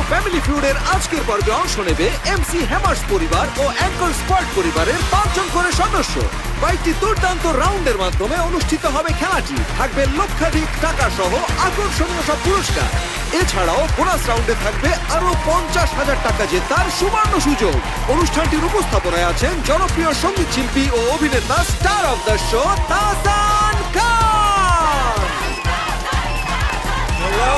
Family ফিউডের আজকের পর্বে অংশ নেবে এমসি হ্যামার্স পরিবার ও অ্যাঙ্কর স্কোয়াড পরিবারের 5 জন করে সদস্য। কয়েকটি দুর্দান্ত রাউন্ডের মাধ্যমে অনুষ্ঠিত হবে খেলাটি। থাকবে লক্ষাধিক টাকা সহ আকর্ষণীয় সব পুরস্কার। এছাড়াও বোনাস রাউন্ডে থাকবে আরো 50,000 টাকা জেতার সুবর্ণ সুযোগ। অনুষ্ঠানটির উপস্থাপনায় আছেন জনপ্রিয় সঙ্গীত শিল্পী ও অভিনেতা star of the show Tahsan Khan. Hello.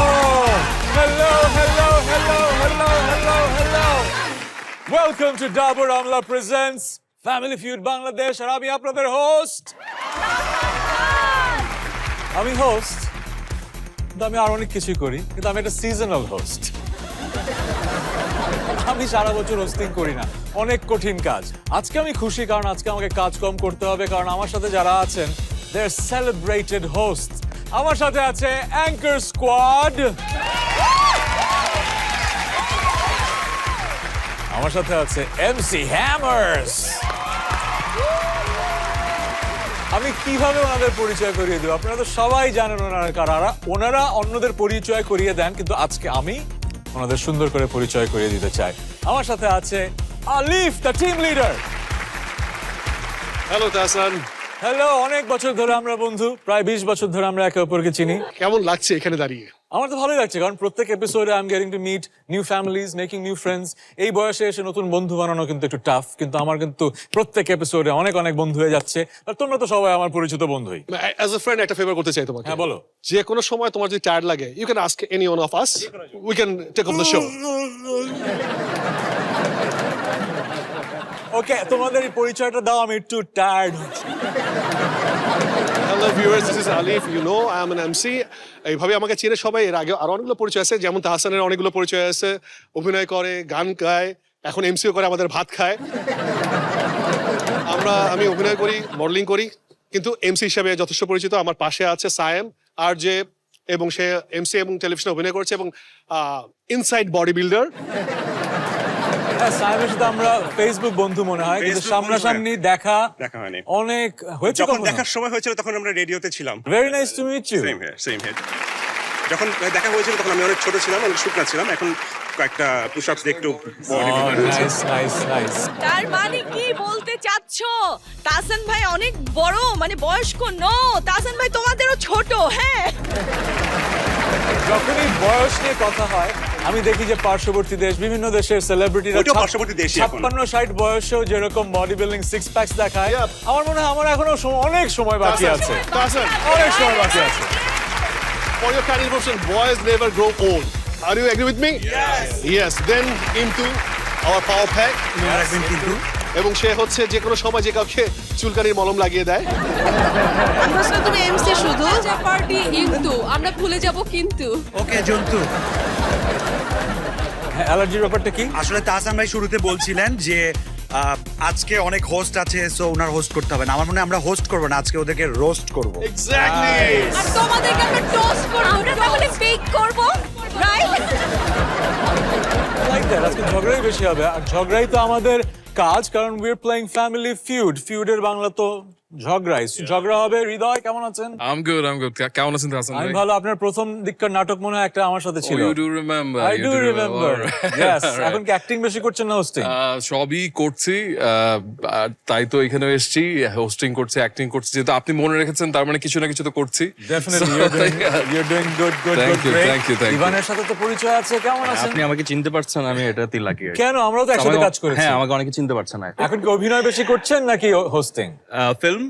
Welcome to Dabur Amla presents Family Feud Bangladesh আর আমি আপনাদের হোস্ট। আমি হোস্ট, কিন্তু আমি আর অনেক কিছুই করি, কিন্তু আমি একটা সিজনাল হোস্ট। আমি সারা বছর হোস্টিং করি না, অনেক কঠিন কাজ। আজকে আমি খুশি কারণ আজকে আমাকে কাজ কম করতে হবে, কারণ আমার সাথে যারা আছেন দে আর সেলিব্রেটেড হোস্ট। আমার সাথে আছে অ্যাঙ্কর স্কোয়াড, আমার সাথে আছে এমসি হ্যামার্স। আমি কিভাবে ওনাদের পরিচয় করিয়ে দেব? আপনারা তো সবাই জানেন ওনারা কারা। ওনারা অন্যদের পরিচয় করিয়ে দেন, কিন্তু আজকে আমি ওনাদের সুন্দর করে পরিচয় করিয়ে দিতে চাই। আমার সাথে আছে আলিফ, the team leader. Hello Tahsan. Hello, অনেক বছর ধরে আমরা বন্ধু, প্রায় 20 বছর ধরে আমরা একে অপরকে চিনি। কেমন লাগছে এখানে দাঁড়িয়ে? আমার তো ভালোই লাগছে, কারণ প্রত্যেক এপিসোডে I am getting to meet new families, making new friends. এই বয়সে এসে নতুন বন্ধু বানানো কিন্তু একটু টাফ, কিন্তু আমার কিন্তু প্রত্যেক এপিসোডে অনেক অনেক বন্ধু হয়ে যাচ্ছে। আর তোমরা তো সবাই আমার পরিচিত বন্ধুই। অ্যাজ এ ফ্রেন্ড একটা ফেভার করতে চাই তোমাকে। হ্যাঁ, বলো। যে কোনো সময় তোমার যদি টায়ার্ড লাগে, you can ask anyone of us, we can take off the show. Okay, তোমাদের এই পরিচয়টা দাও, আমি একটু tired. Hello viewers, this is Alif. You know I am an MC. এইভাবে আমাকে চিনে সবাই। এর আগে আরো অনেকগুলো পরিচয় আছে, যেমন তাহসানের অনেকগুলো পরিচয় আছে। অভিনয় করে, গান গায়, এখন এমসিও করে, আমাদের ভাত খায়। আমি অভিনয় করি, মডেলিং করি, কিন্তু এমসি হিসাবে যথেষ্ট পরিচিত। আমার পাশে আছে সায়েম আর যে, এবং সে এমসি এবং টেলিভিশনে অভিনয় করছে, এবং ইনসাইড বডি বিল্ডার। সাহেবের সাথে আমরা ফেসবুক বন্ধু মনে হয়, কিন্তু সামনাসামনি দেখা হয়নি। অনেক হয়েছে। যখন দেখার সময় হয়েছিল তখন আমরা রেডিওতে ছিলাম। Very nice to meet you. Same here. যখন দেখা হয়েছিল তখন আমি অনেক ছোট ছিলাম, অনেক শুকনা ছিলাম। এখন কয়েকটা পুশ-আপস দিয়ে একটু বডি নাইস। তার মানে কি বলতে চাচ্ছো? তাহসান ভাই অনেক বড়, মানে বয়স্ক? নো, তাহসান ভাই তোমাদেরও ছোট। হ্যাঁ, যখনই বয়স নিয়ে কথা হয়, আমি দেখি যে পার্শ্ববর্তী দেশ, বিভিন্ন দেশের সেলিব্রিটিরা পার্শ্ববর্তী দেশই এখন 56-60 বয়সেও যেরকম বডি বিল্ডিং সিক্স প্যাকস দেখায়, আমার মনে হয় আমার এখনো অনেক সময় বাকি আছে। তাহসান, অনেক সময় বাকি আছে। for your kind information, boys never grow old. Are you agree with me? Yes. Then into our power pack. এবং সে হচ্ছে যে কোনো সময় যে কাউকে চুলকানির মলম লাগিয়ে দেয়। তুমি এমসি শুধু পার্টি, কিন্তু আমরা ভুলে যাব কিন্তু। ওকে জন্তু, অ্যালার্জির ব্যাপারটা কি? আসলে তাহসান ভাই শুরুতে বলছিলেন যে আজকে অনেক হোস্ট আছে, সো ওনার হোস্ট করতে হবে না। আমার মনে হয় আমরা হোস্ট করবো না, আজকে ওদেরকে রোস্ট করবো। Exactly. আর তোমাদেরকে আমরা টোস্ট করব, আমরা তাহলে বেক করব, রাইট? Like that. আজকে ঝগড়াই বেশি হবে, আর ঝগড়াই তো আমাদের কাজ, কারণ we are playing family feud. ফিউডের বাংলা তো ঝগড়াই। ঝগড়া হবে। হৃদয় কেমন আছেন? I'm good. কেমন আছেন তাহসান আমি ভাই? ভালো। আপনার প্রথম দিককার নাটক মনে হয় একটা আমার সাথে ছিল। You do remember. I do remember. Yes. Alright. এখন কি অ্যাক্টিং বেশি করছেন না হোস্টিং? সবই করছি, আর তাই তো এখানে এসেছি। হোস্টিং করছি, অ্যাক্টিং করছি। যেহেতু আপনি মনে রেখেছেন, তার মানে কিছু না কিছু তো করছি। Definitely you're doing good. Thank you, Great. thank you. ইভানের সাথে তো পরিচয় আছে। কেমন আছেন? আপনি আমাকে চিনতে পারছেন? আমি এটাতেই লাকি। কেন? আমরাও তো একসাথে কাজ করেছি। হ্যাঁ, আমাকে অনেকে চিনতে পারছে না। এখন কি অভিনয় বেশি করছেন নাকি হোস্টিং? ফিল্ম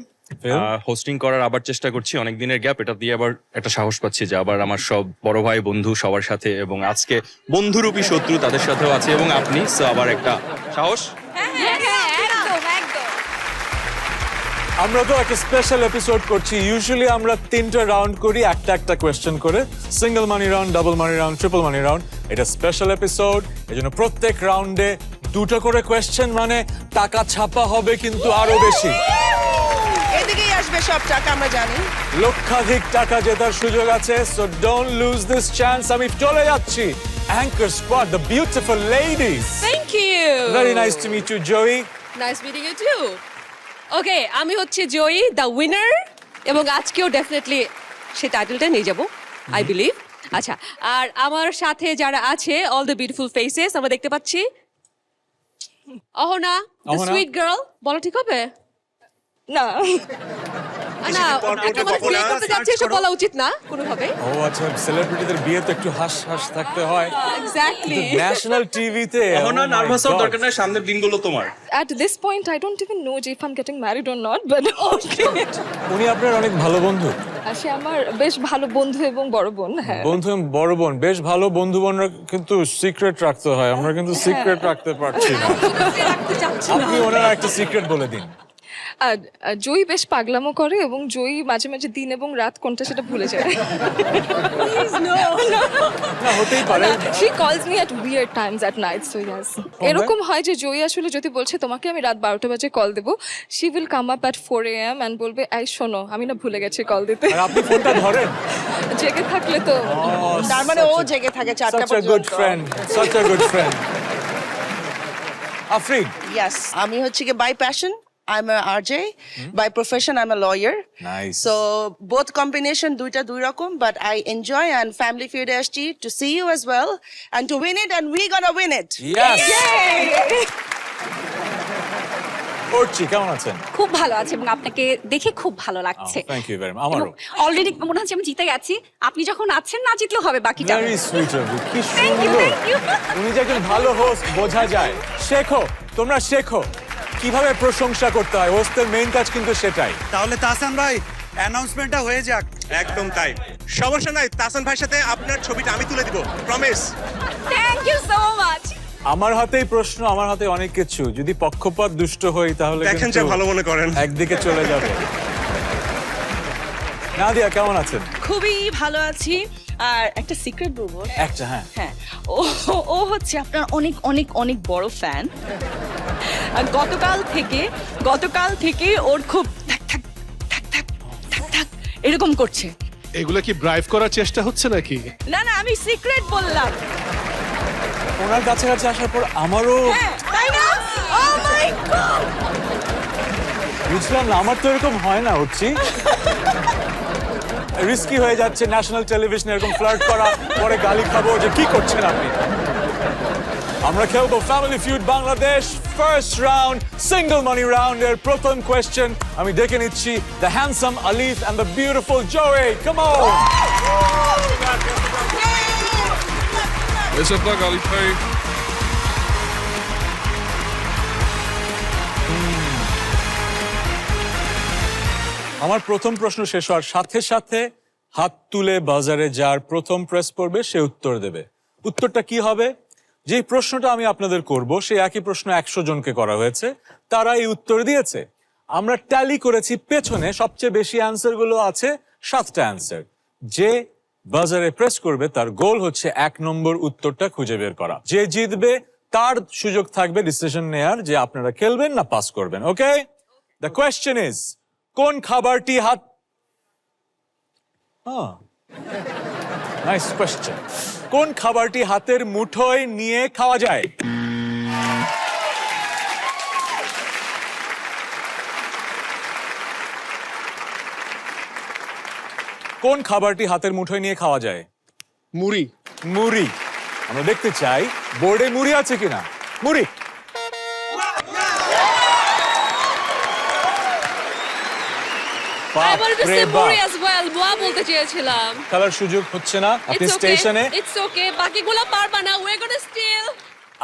হোস্টিং করার আবার চেষ্টা করছি। অনেক দিনের গ্যাপ, এটা দিয়ে আবার একটা সাহস পাচ্ছি যে আবার আমার সব বড় ভাই বন্ধু সবার সাথে, এবং আজকে বন্ধুরূপী শত্রু তাদের সাথেও আছে, এবং আপনি, সো আবার একটা সাহস। একদম। আমরা তো একটা স্পেশাল এপিসোড করছি। ইউজুয়ালি আমরা 3টা রাউন্ড করি, একটা কোয়েশ্চেন করে। সিঙ্গেল মানি রাউন্ড, ডাবল মানি রাউন্ড, ট্রিপল মানি রাউন্ড। এটা স্পেশাল এপিসোড, এজন্য প্রত্যেক রাউন্ডে 2টা করে কোয়েশ্চেন, মানে টাকা ছাপা হবে কিন্তু আরো বেশি। এদিকেই আসবে সব টাকা, আমরা জানি। লক্ষাধিক টাকা জেতার সুযোগ আছে, so don't lose this chance. আমি চলে যাচ্ছি anchor squad, the beautiful ladies. Thank you. Very nice to meet you, Joyee. Nice meeting you too. Okay, আমি হচ্ছে জয়ী, দ্য উইনার, এবং আজকেও ডেফিনেটলি সেই টাইটেলটা নিয়ে যাব, আই বিলিভ। আচ্ছা, আর আমার সাথে যারা আছে অল দ্য বিউটিফুল ফেসেস আমরা দেখতে পাচ্ছি। Ahana, the Ahana? Sweet girl, বলো ঠিক হবে? না না, একটা মানুষ বিয়ে করতে যাচ্ছে এসব বলা উচিত না কোনোভাবে। ও আচ্ছা, সেলিব্রিটিদের বিয়ে তো একটু হাস হাস থাকতে হয়। এক্স্যাক্টলি। ন্যাশনাল টিভিতে অহনা নার্ভাস হওয়ার দরকার নাই, সামনের দিনগুলো তোমার। at this point I don't even know if I'm getting married or not but okay উনি আপনার অনেক ভালো বন্ধু। সে আমার বেশ ভালো বন্ধু এবং বড় বোন। হ্যাঁ বন্ধু এবং বড় বোন, বেশ ভালো বন্ধু বোনরা কিন্তু সিক্রেট রাখতে হয়, আমরা কিন্তু সিক্রেট রাখতে পারছি না। রাখতে চাচ্ছি না। আপনি ওনার একটা সিক্রেট বলে দিন। আর জয়ী বেশ পাগলামো করে এবং জয়ী মাঝে মাঝে দিন এবং রাত কোনটা সেটা ভুলে যায়। না হতেই পারে। she calls me at weird times at night so yes এরকম হয় যে জয়ী আসলে যদি বলছে তোমাকে আমি রাত 12টা বাজে কল দেব, she will come up at 4 AM and বলবে এই শোনো আমি না ভুলে গেছি কল দিতে। আর আপনি ফোনটা ধরেন? জেগে থাকলে তো তার মানে ও জেগে থাকে 4টা Such a good friend, such a good friend. Afrin, Yes, আমি হচ্ছে কি by passion I'm a RJ, by profession I'm a lawyer. Nice. So both combination দুইটা দুই রকম but I enjoy and family feud আসছি to see you as well and to win it and we gonna win it. yes. Archi কেমন আছেন? খুব ভালো আছে এবং আপনাকে দেখে খুব ভালো লাগছে। Thank you very much. আমারও অলরেডি মনে হচ্ছে আমি জিতে গেছি, আপনি যখন আছেন না জিতলেও হবে বাকিটা। Very sweet of you. কি Thank you, সুন্দর। thank you. উনি যে একজন ভালো হোস্ট বোঝা যায়। শেখো, তোমরা শেখো কিভাবে প্রশংসা করতে হয়। হোস্টের মেইন কাজ কিন্তু সেটাই। তাহলে তাহসান ভাই অ্যানাউন্সমেন্টটা হয়ে যাক। একদম তাই, সমস্যা নাই, তাহসান ভাইয়ের সাথে আপনার ছবিটা আমি তুলে দিব, promise. Thank you so much. আমার হাতেই প্রশ্ন, আমার হাতে অনেক কিছু। যদি পক্ষপাত দুষ্ট হই তাহলে দেখেন কিন্তু যে ভালো মনে করেন। একদিকে চলে যাবে। নাদিয়া কেমন আছেন? খুবই ভালো আছি। আর একটা সিক্রেট বলবো। একটা হ্যাঁ। হ্যাঁ ও হচ্ছে আপনার অনেক অনেক অনেক বড় ফ্যান। আর গতকাল থেকে ওর খুব ঠাক ঠাক ঠাক ঠাক ঠাক ঠাক এরকম করছে। এগুলো কি ড্রাইভ করার চেষ্টা হচ্ছে নাকি? না না আমি সিক্রেট বললাম। ওনার কাছাকাছি আসার পর আমারও হ্যাঁ তাই না? ও মাই গড বুঝলাম না, আমার তো এরকম হয় না হচ্ছি। রিস্কি হয়ে যাচ্ছে ন্যাশনাল টেলিভিশনে এরকম ফ্লার্ট করা, পরে গালি খাবো যে কি করছেন আপনি। আমরা খেলবো family feud Bangladesh first round single money রাউন্ডের প্রথম কোয়েশ্চেন। আমি ডেকে নিচ্ছি the handsome Alif and the beautiful Joyee. Come on. Best of luck, Alif bhai. আমার প্রথম প্রশ্ন শেষ হওয়ার সাথে সাথে হাত তুলে বাজারে যার প্রথম প্রেস পড়বে সে উত্তর দেবে। উত্তরটা কি হবে? যে প্রশ্নটা আমি আপনাদের করব সেই একই প্রশ্ন 100 জনকে করা হয়েছে, তারা এই উত্তর দিয়েছে। আমরা ট্যালি করেছি, পেছনে সবচেয়ে বেশি অ্যান্সার গুলো আছে 7টা অ্যান্সার। যে বাজারে প্রেস করবে তার গোল হচ্ছে 1 নম্বর উত্তরটা খুঁজে বের করা। যে জিতবে তার সুযোগ থাকবে ডিসিশন নেয়ার যে আপনারা খেলবেন না পাস করবেন। ওকে, দ্য কোয়েশ্চেন ইজ কোন খাবারটি নাইস কোয়েশ্চেন। কোন খাবারটি হাতের মুঠোয় নিয়ে খাওয়া যায়? কোন খাবারটি হাতের মুঠোয় নিয়ে খাওয়া যায়? মুড়ি। মুড়ি। আমরা দেখতে চাই বোর্ডে মুড়ি আছে কিনা। মুড়ি। I wanted to say Muri as well. মোয়া বলতে চেয়েছিলাম। খেলার সুযোগ হচ্ছে না, আপনি It's okay. স্টেশনে। It's okay. বাকিগুলো পারবা না। We're gonna steal.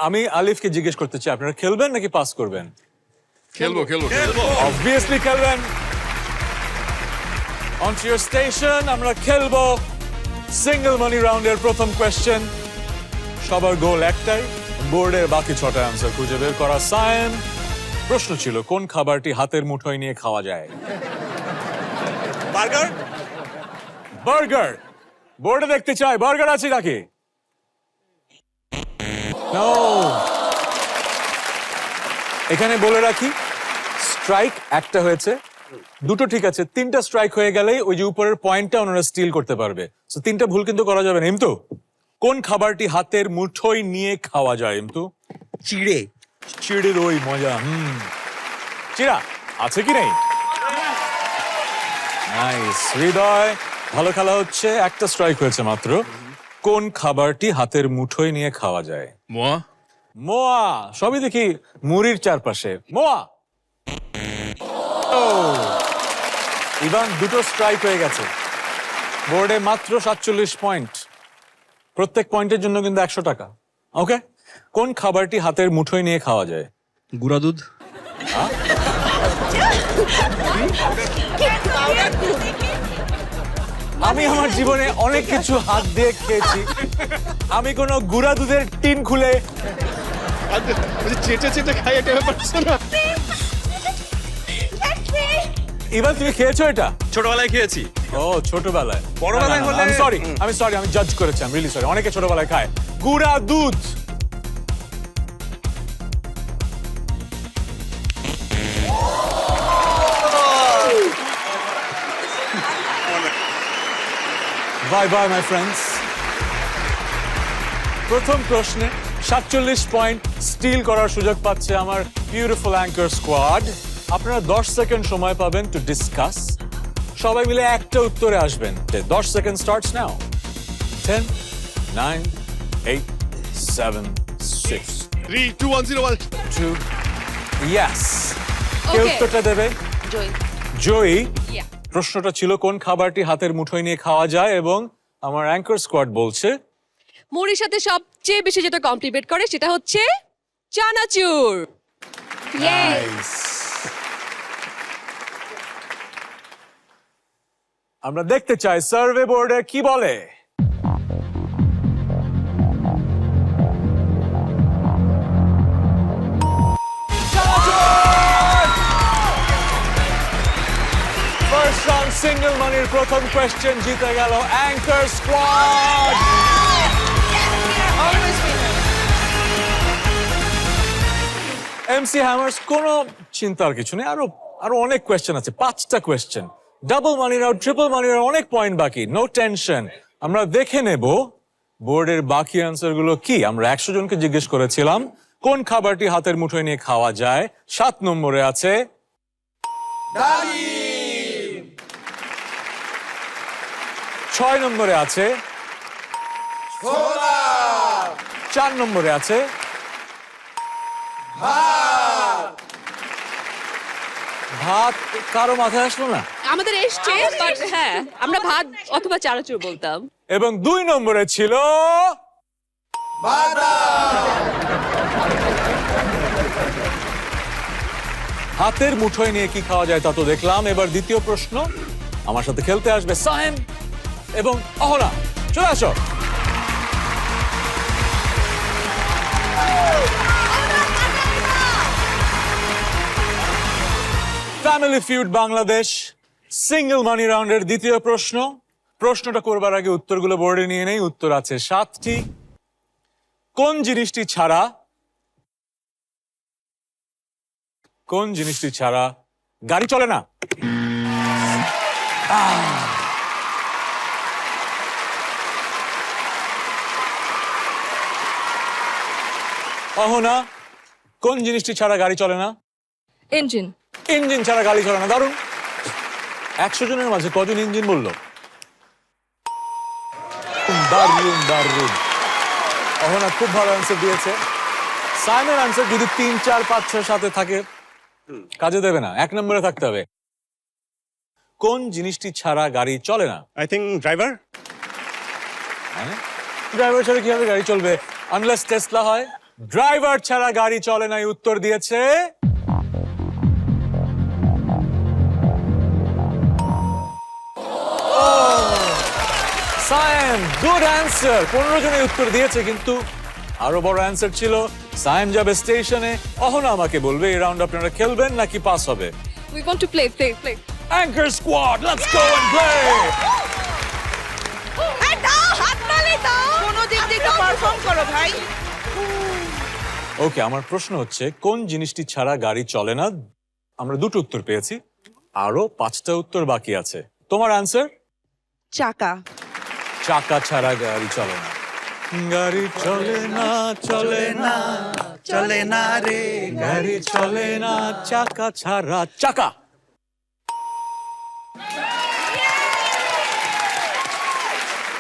আমি আলিফকে জিজ্ঞেস করতে চাই আপনারা খেলবেন নাকি পাস করবেন? খেলবো। অবভিয়াসলি খেলবেন। অন টু ইউর স্টেশন, আমরা খেলবো সিঙ্গল মানি রাউন্ডের প্রথম কোয়েশ্চেন। সবার গোল একটাই, বোর্ডের বাকি 6টা অ্যান্সার খুঁজে বের করা। সায়েম, প্রশ্ন ছিল কোন খাবারটি হাতের মুঠোয় নিয়ে খাওয়া যায়? বার্গার। বার্গার। বোর্ডে দেখতে চাই বার্গার আছে নাকি? No. এখানে বলে রাখি স্ট্রাইক একটা হয়েছে, দুটো ঠিক আছে, 3টা স্ট্রাইক হয়ে গেলেই ওই যে উপরের পয়েন্টটা ওনারা স্টিল করতে পারবে। সো 3টা ভুল কিন্তু করা যাবে না। ইমতু, কোন খাবারটি হাতের মুঠোয় নিয়ে খাওয়া যায়? ইমতু, চিড়ে। চিড়ের ওই মজা। চিড়া আছে কি নেই? নাইস। হৃদয়, ভালো খেলা হচ্ছে, একটা স্ট্রাইক হয়েছে মাত্র। কোন খাবারটি হাতের মুঠোয় নিয়ে খাওয়া যায়? মোয়া। মোয়া। সবই দেখি মুড়ির চারপাশে। মোয়া। ও, ইভান দুটো স্ট্রাইক হয়ে গেছে। বোর্ডে মাত্র 47 পয়েন্ট। প্রত্যেক পয়েন্টের জন্য কিন্তু 100 টাকা। ওকে, কোন খাবারটি হাতের মুঠোয় নিয়ে খাওয়া যায়? গুঁড়া দুধ। আমি আমার জীবনে অনেক কিছু হাত দিয়ে খেয়েছি। আমি কোনো গুঁড়া দুধের টিন খুলে চেটে চেটে খাই এটা ব্যাপার আছে না। এবার তুমি খেয়েছো এটা? ছোটবেলায় খেয়েছি। ও, ছোটবেলায়। বড়বেলায় হলে- আমি সরি আমি জাজ করেছি। আমি রিয়েলি সরি। অনেকে ছোটবেলায় খায় গুঁড়া দুধ। Bye bye my friends. প্রথম প্রশ্নে 47 পয়েন্ট স্টিল করার সুযোগ পাচ্ছে আমার বিউটিফুল অ্যাঙ্কার স্কোয়াড। আপনারা 10 সেকেন্ড সময় পাবেন টু ডিসকাস। সবাই মিলে একটা উত্তরে আসবেন। 10 সেকেন্ড স্টার্টস নাও। 10, 9, 8, 7, 6, 3, 2, 1, 0, 1. 2. ইয়েস, কে Okay. উত্তরটা দেবে? জয় জয়ী। Yeah. প্রশ্নটা ছিল কোন খাবারটি হাতের মুঠোয় নিয়ে খাওয়া যায়, এবং আমার অ্যাঙ্কার স্কোয়াড বলছে মুড়ির সাথে সবচেয়ে বেশি যেটা কমপ্লিমেন্ট করে সেটা হচ্ছে চানাচুর। Nice. আমরা দেখতে চাই সার্ভে বোর্ডে কি বলে। ফার্স্ট রাউন্ড সিঙ্গেল মানির প্রথম কোয়েশ্চেন জিতে গেল অ্যাঙ্কার স্কোয়াড। এমসি হ্যামার্স, কোনো চিন্তার কিছু নেই। আরো অনেক কোয়েশ্চেন আছে, 5টা কোয়েশ্চেন। ডাবল মানি রাউন্ড, ট্রিপল মানি রাউন্ড, অনেক পয়েন্ট বাকি। নো টেনশন, আমরা দেখে নেব বোর্ডের বাকি অ্যান্সার গুলো কি। আমরা 100 জনকে জিজ্ঞেস করেছিলাম কোন খাবারটি হাতের মুঠোয় নিয়ে খাওয়া যায়। 7 নম্বরে আছে 6 নম্বরে আছে 4 নম্বরে আছে ভাত। কারো মাথায় আসলো না? আমাদের এসছে, বাট হ্যাঁ আমরা ভাত অথবা চানাচুর বলতাম। এবং 2 নম্বরে ছিল হাতের মুঠোয় নিয়ে কি খাওয়া যায় তা তো দেখলাম। এবার দ্বিতীয় প্রশ্ন। আমার সাথে খেলতে আসবে সায়েম এবং অহনা। চলে আসো। ফ্যামিলি ফিউড বাংলাদেশ সিঙ্গেল মানি রাউন্ডের দ্বিতীয় প্রশ্ন। প্রশ্নটা করবার আগে উত্তরগুলো বোর্ডে নিয়ে নেই। উত্তর আছে 7টি। কোন জিনিসটি ছাড়া গাড়ি চলে না? অহনা, কোন জিনিসটি ছাড়া গাড়ি চলে না? ইঞ্জিন। ইঞ্জিন ছাড়া গাড়ি চলে না। দারুণ। 100 জনের মাঝে কজন ইঞ্জিন বললো? দারুণ। অহনা খুব ভালো অ্যান্সার দিয়েছে। সাইমের অ্যান্সার যদি 3, 4, 5, 6 সাথে থাকে কাজে দেবে না, 1 নম্বরে থাকতে হবে। কোন জিনিসটি ছাড়া গাড়ি চলে না? I think driver. ড্রাইভার ছাড়া কিভাবে গাড়ি চলবে? আনলেস টেসলা হয়। ড্রাইভার ছাড়া গাড়ি চলে না, উত্তর দিয়েছে সায়েম। Good answer. 15 জনের উত্তর দিয়েছে, কিন্তু আরো বড় অ্যান্সার ছিল। সায়েম যাবে স্টেশনে, অহনা আমাকে বলবে এই রাউন্ড আপনারা খেলবেন নাকি পাস হবে। We want to play. Anchor squad, let's go and play. কোনো দিক দিয়ে পারফর্ম করো ভাই। ওকে, আমার প্রশ্ন হচ্ছে কোন জিনিসটি ছাড়া গাড়ি চলে না? আমরা 2টো উত্তর পেয়েছি, আরো 5টা উত্তর বাকি আছে। তোমার অ্যান্সার? চাকা। চাকা ছাড়া গাড়ি চলে না। গাড়ি চলে না, চলে না, চলে না রে গাড়ি চলে না চাকা ছাড়া। চাকা।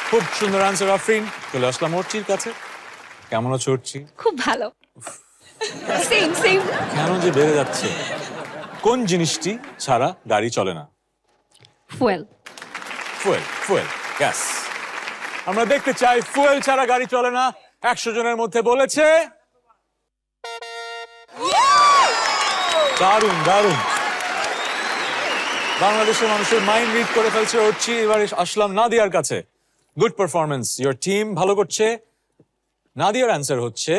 খুব সুন্দর আনসার আফরিন। চলে আসলাম অর্চির কাছে। কেমন আছো অর্চি? খুব ভালো। Same same. কেন যে বেড়ে যাচ্ছে? কোন জিনিসটি ছাড়া গাড়ি চলে না? ফুয়েল। Fuel, fuel, gas. আমরা দেখতে চাই ফুয়েল ছাড়া গাড়ি চলে না 100 জনের মধ্যে বলেছে। দারুণ দারুণ। বাংলাদেশের মানুষের মাইন্ড রিড করে ফেলছে অর্চি। এবারে আসলাম নাদিয়ার কাছে। গুড পারফরমেন্স, ইওর টিম ভালো করছে। নাদিয়ার অ্যান্সার হচ্ছে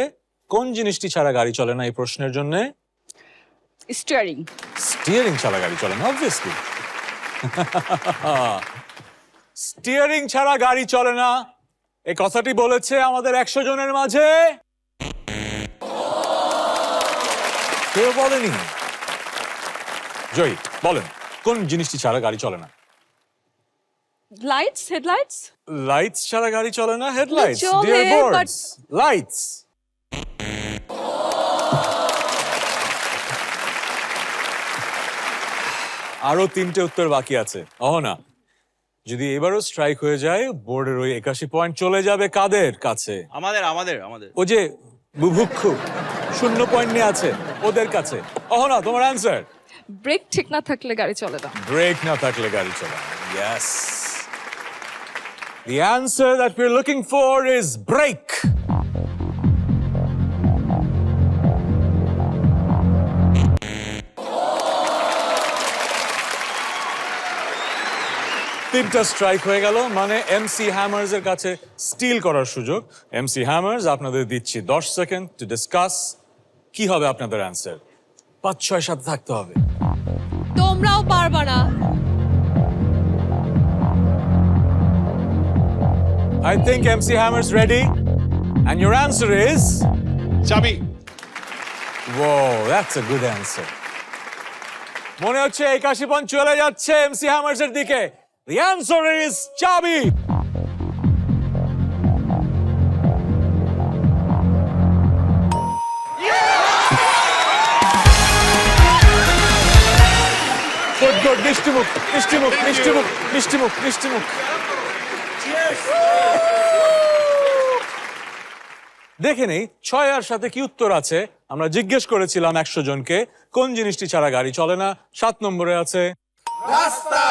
কোন জিনিসটি ছাড়া গাড়ি চলে না এই প্রশ্নের জন্য? স্টিয়ারিং। স্টিয়ারিং ছাড়া গাড়ি চলে না, অবভিয়াসলি। স্টিয়ারিং ছাড়া গাড়ি চলে না এই কথাটি বলেছে আমাদের 100 জনের মাঝে কেউ বলেনি। জয়ী বলেন, কোন জিনিসটি ছাড়া গাড়ি চলে না? Lights, headlights. লাইটস ছাড়া গাড়ি চলে না, হেডলাইটস। চলে, ডিয়ার but- বার্ডস, লাইটস। আরো 3টে উত্তর বাকি আছে। অহনা, যদি এবারও স্ট্রাইক হয়ে যায় বোর্ডের ওই 81 পয়েন্ট চলে যাবে কাদের কাছে? আমাদের আমাদের আমাদের ও যে বুভুক্ষু 0 পয়েন্ট নিয়ে আছে ওদের কাছে। অহনা, তোমার অ্যান্সার? ব্রেক ঠিক না থাকলে গাড়ি চলে না। ব্রেক না থাকলে গাড়ি চলে না। Yes. The answer that we're looking for is brake. তিনটা স্ট্রাইক হয়ে গেল, মানে এমসি হ্যামার্স এর কাছে স্টিল করার সুযোগ। এমসি হ্যামার্স, আপনাদের দিচ্ছি 10 সেকেন্ড টু ডিসকাস কি হবে আপনাদের অ্যান্সার। 5, 6 সাথে থাকতে হবে। তোমরাও পারবা না। I think MC Hammer's ready. And your answer is? চাবি। Whoa, that's a good answer. মনে হচ্ছে 81 পয়েন্ট চলে যাচ্ছে MC Hammers এর দিকে। The answer is চাবি। Good, good, মিষ্টিমুখ, মিষ্টিমুখ, মিষ্টিমুখ, মিষ্টিমুখ, মিষ্টিমুখ। দেখে নেই 6 আর সাথে কি উত্তর আছে। আমরা জিজ্ঞেস করেছিলাম 100 জনকে কোন জিনিসটি ছাড়া গাড়ি চলে না। 7 নম্বরে আছে রাস্তা,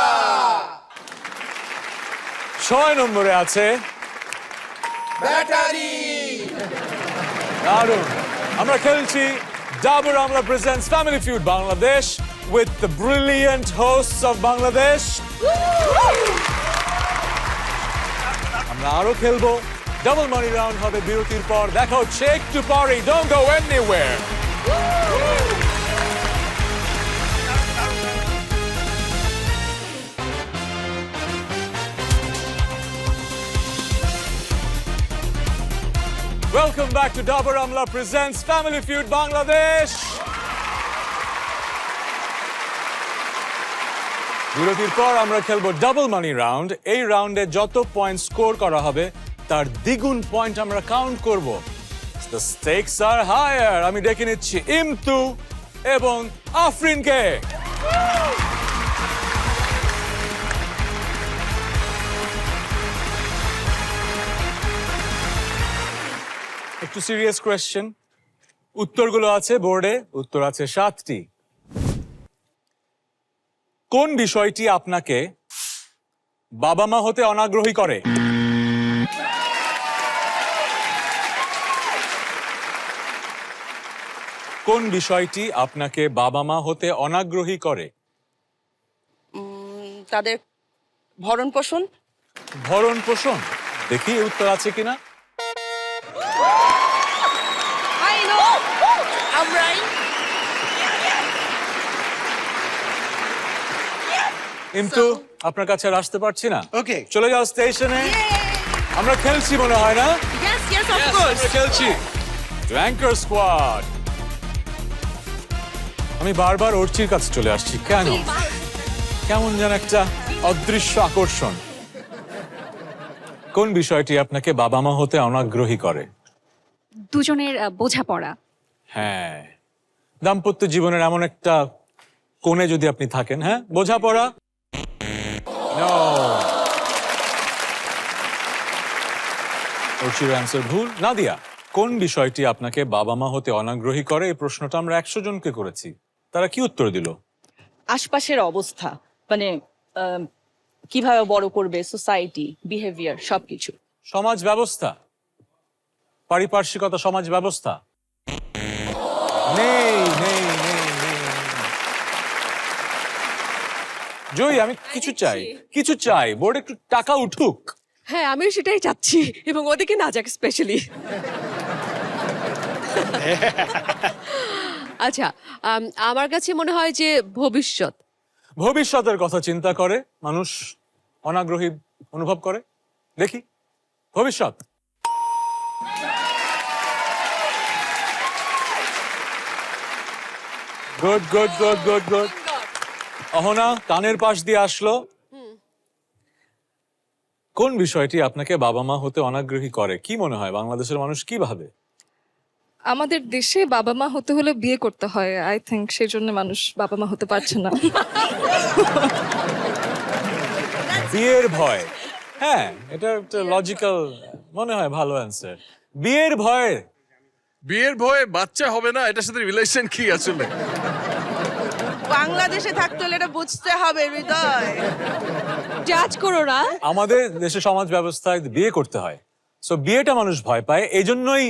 6 নম্বরে আছে ব্যাটারি। দারুণ। আমরা খেলছি ডাবর আমলা presents family feud Bangladesh with the brilliant hosts of Bangladesh. আমরা আরো খেলবো। ডাবল মানি রাউন্ড হবে বিরতির পর। দেখা হচ্ছে একটু পরে। Don't go anywhere. Welcome back to Dabur Amla presents Family Feud Bangladesh. বিরতির পর আমরা খেলবো ডাবল মানি রাউন্ড। এই রাউন্ডে যত পয়েন্ট স্কোর করা হবে তার দ্বিগুণ পয়েন্ট আমরা কাউন্ট করব। The stakes are higher. আমি ডেকে নিচ্ছি ইমতু এবং আফরিনকে। একটু সিরিয়াস কোয়েশ্চেন। উত্তরগুলো আছে বোর্ডে। উত্তর আছে 7টি। কোন বিষয়টি আপনাকে বাবা মা হতে অনাগ্রহী করে? কোন বিষয়টি আপনাকে বাবা মা হতে অনাগ্রহী করে? তাদের ভরণ পোষণ। ভরণ পোষণ। দেখি উত্তর আছে কিনা। কিন্তু আপনার কাছে আর আসতে পারছি না। ওকে, চলে যাও স্টেশনে। আমরা খেলছি মনে হয় না? Yes, yes, of course. আমরা খেলছি অ্যাঙ্কার স্কোয়াড। আমি বারবার অর্চির কাছে চলে আসছি কেন? কেমন যেন একটা অদৃশ্য আকর্ষণ। কোন বিষয়টি আপনাকে বাবা মা হতে অনাগ্রহী করে? দুজনের বোঝাপড়া। হ্যাঁ, দাম্পত্য জীবনের এমন একটা কোণে যদি আপনি থাকেন, হ্যাঁ, বোঝাপড়া। No. অর্চির অ্যান্সার ভুল। নাদিয়া, কোন বিষয়টি আপনাকে বাবা মা হতে অনাগ্রহী করে? এই প্রশ্নটা আমরা 100 জনকে করেছি, তারা কি উত্তর দিল? আশপাশের অবস্থা, মানে কিভাবে বড় করবে, সোসাইটি, বিহেভিয়ার, সবকিছু। সমাজ ব্যবস্থা, পারিপার্শ্বিকতা, সমাজ ব্যবস্থা। নেই নেই নেই নেই। জয়ী, আমি কিছু চাই বোর্ড একটু টাকা উঠুক। হ্যাঁ, আমিও সেটাই চাচ্ছি, এবং ওদিকে না যাক স্পেশালি। আচ্ছা, আমার কাছে মনে হয় যে ভবিষ্যতের কথা চিন্তা করে মানুষ অনাগ্রহী অনুভব করে। দেখি ভবিষ্যৎ। Good good good good good. Ahana কানের পাশ দিয়ে আসলো। কোন বিষয়টি আপনাকে বাবা মা হতে অনাগ্রহী করে? কি মনে হয় বাংলাদেশের মানুষ কি ভাবে? আমাদের দেশে বাবা মা হতে হলে বিয়ে করতে হয়, আই থিংক সেই জন্য মানুষ বাবা মা হতে পারছে না। বিয়ের ভয়, হ্যাঁ এটা একটা লজিক্যাল মনে হয়, ভালো অ্যান্সার। বিয়ের ভয়ে বাচ্চা হবে না, এটার সাথে রিলেশন কি আসলে? বাংলাদেশে থাকতে হলে এটা বুঝতে হবে হৃদয়। জাজ করো না। আমাদের দেশে সমাজ ব্যবস্থায় বিয়ে করতে হয়, সো বিয়েটা মানুষ ভয় পায়, এই জন্যই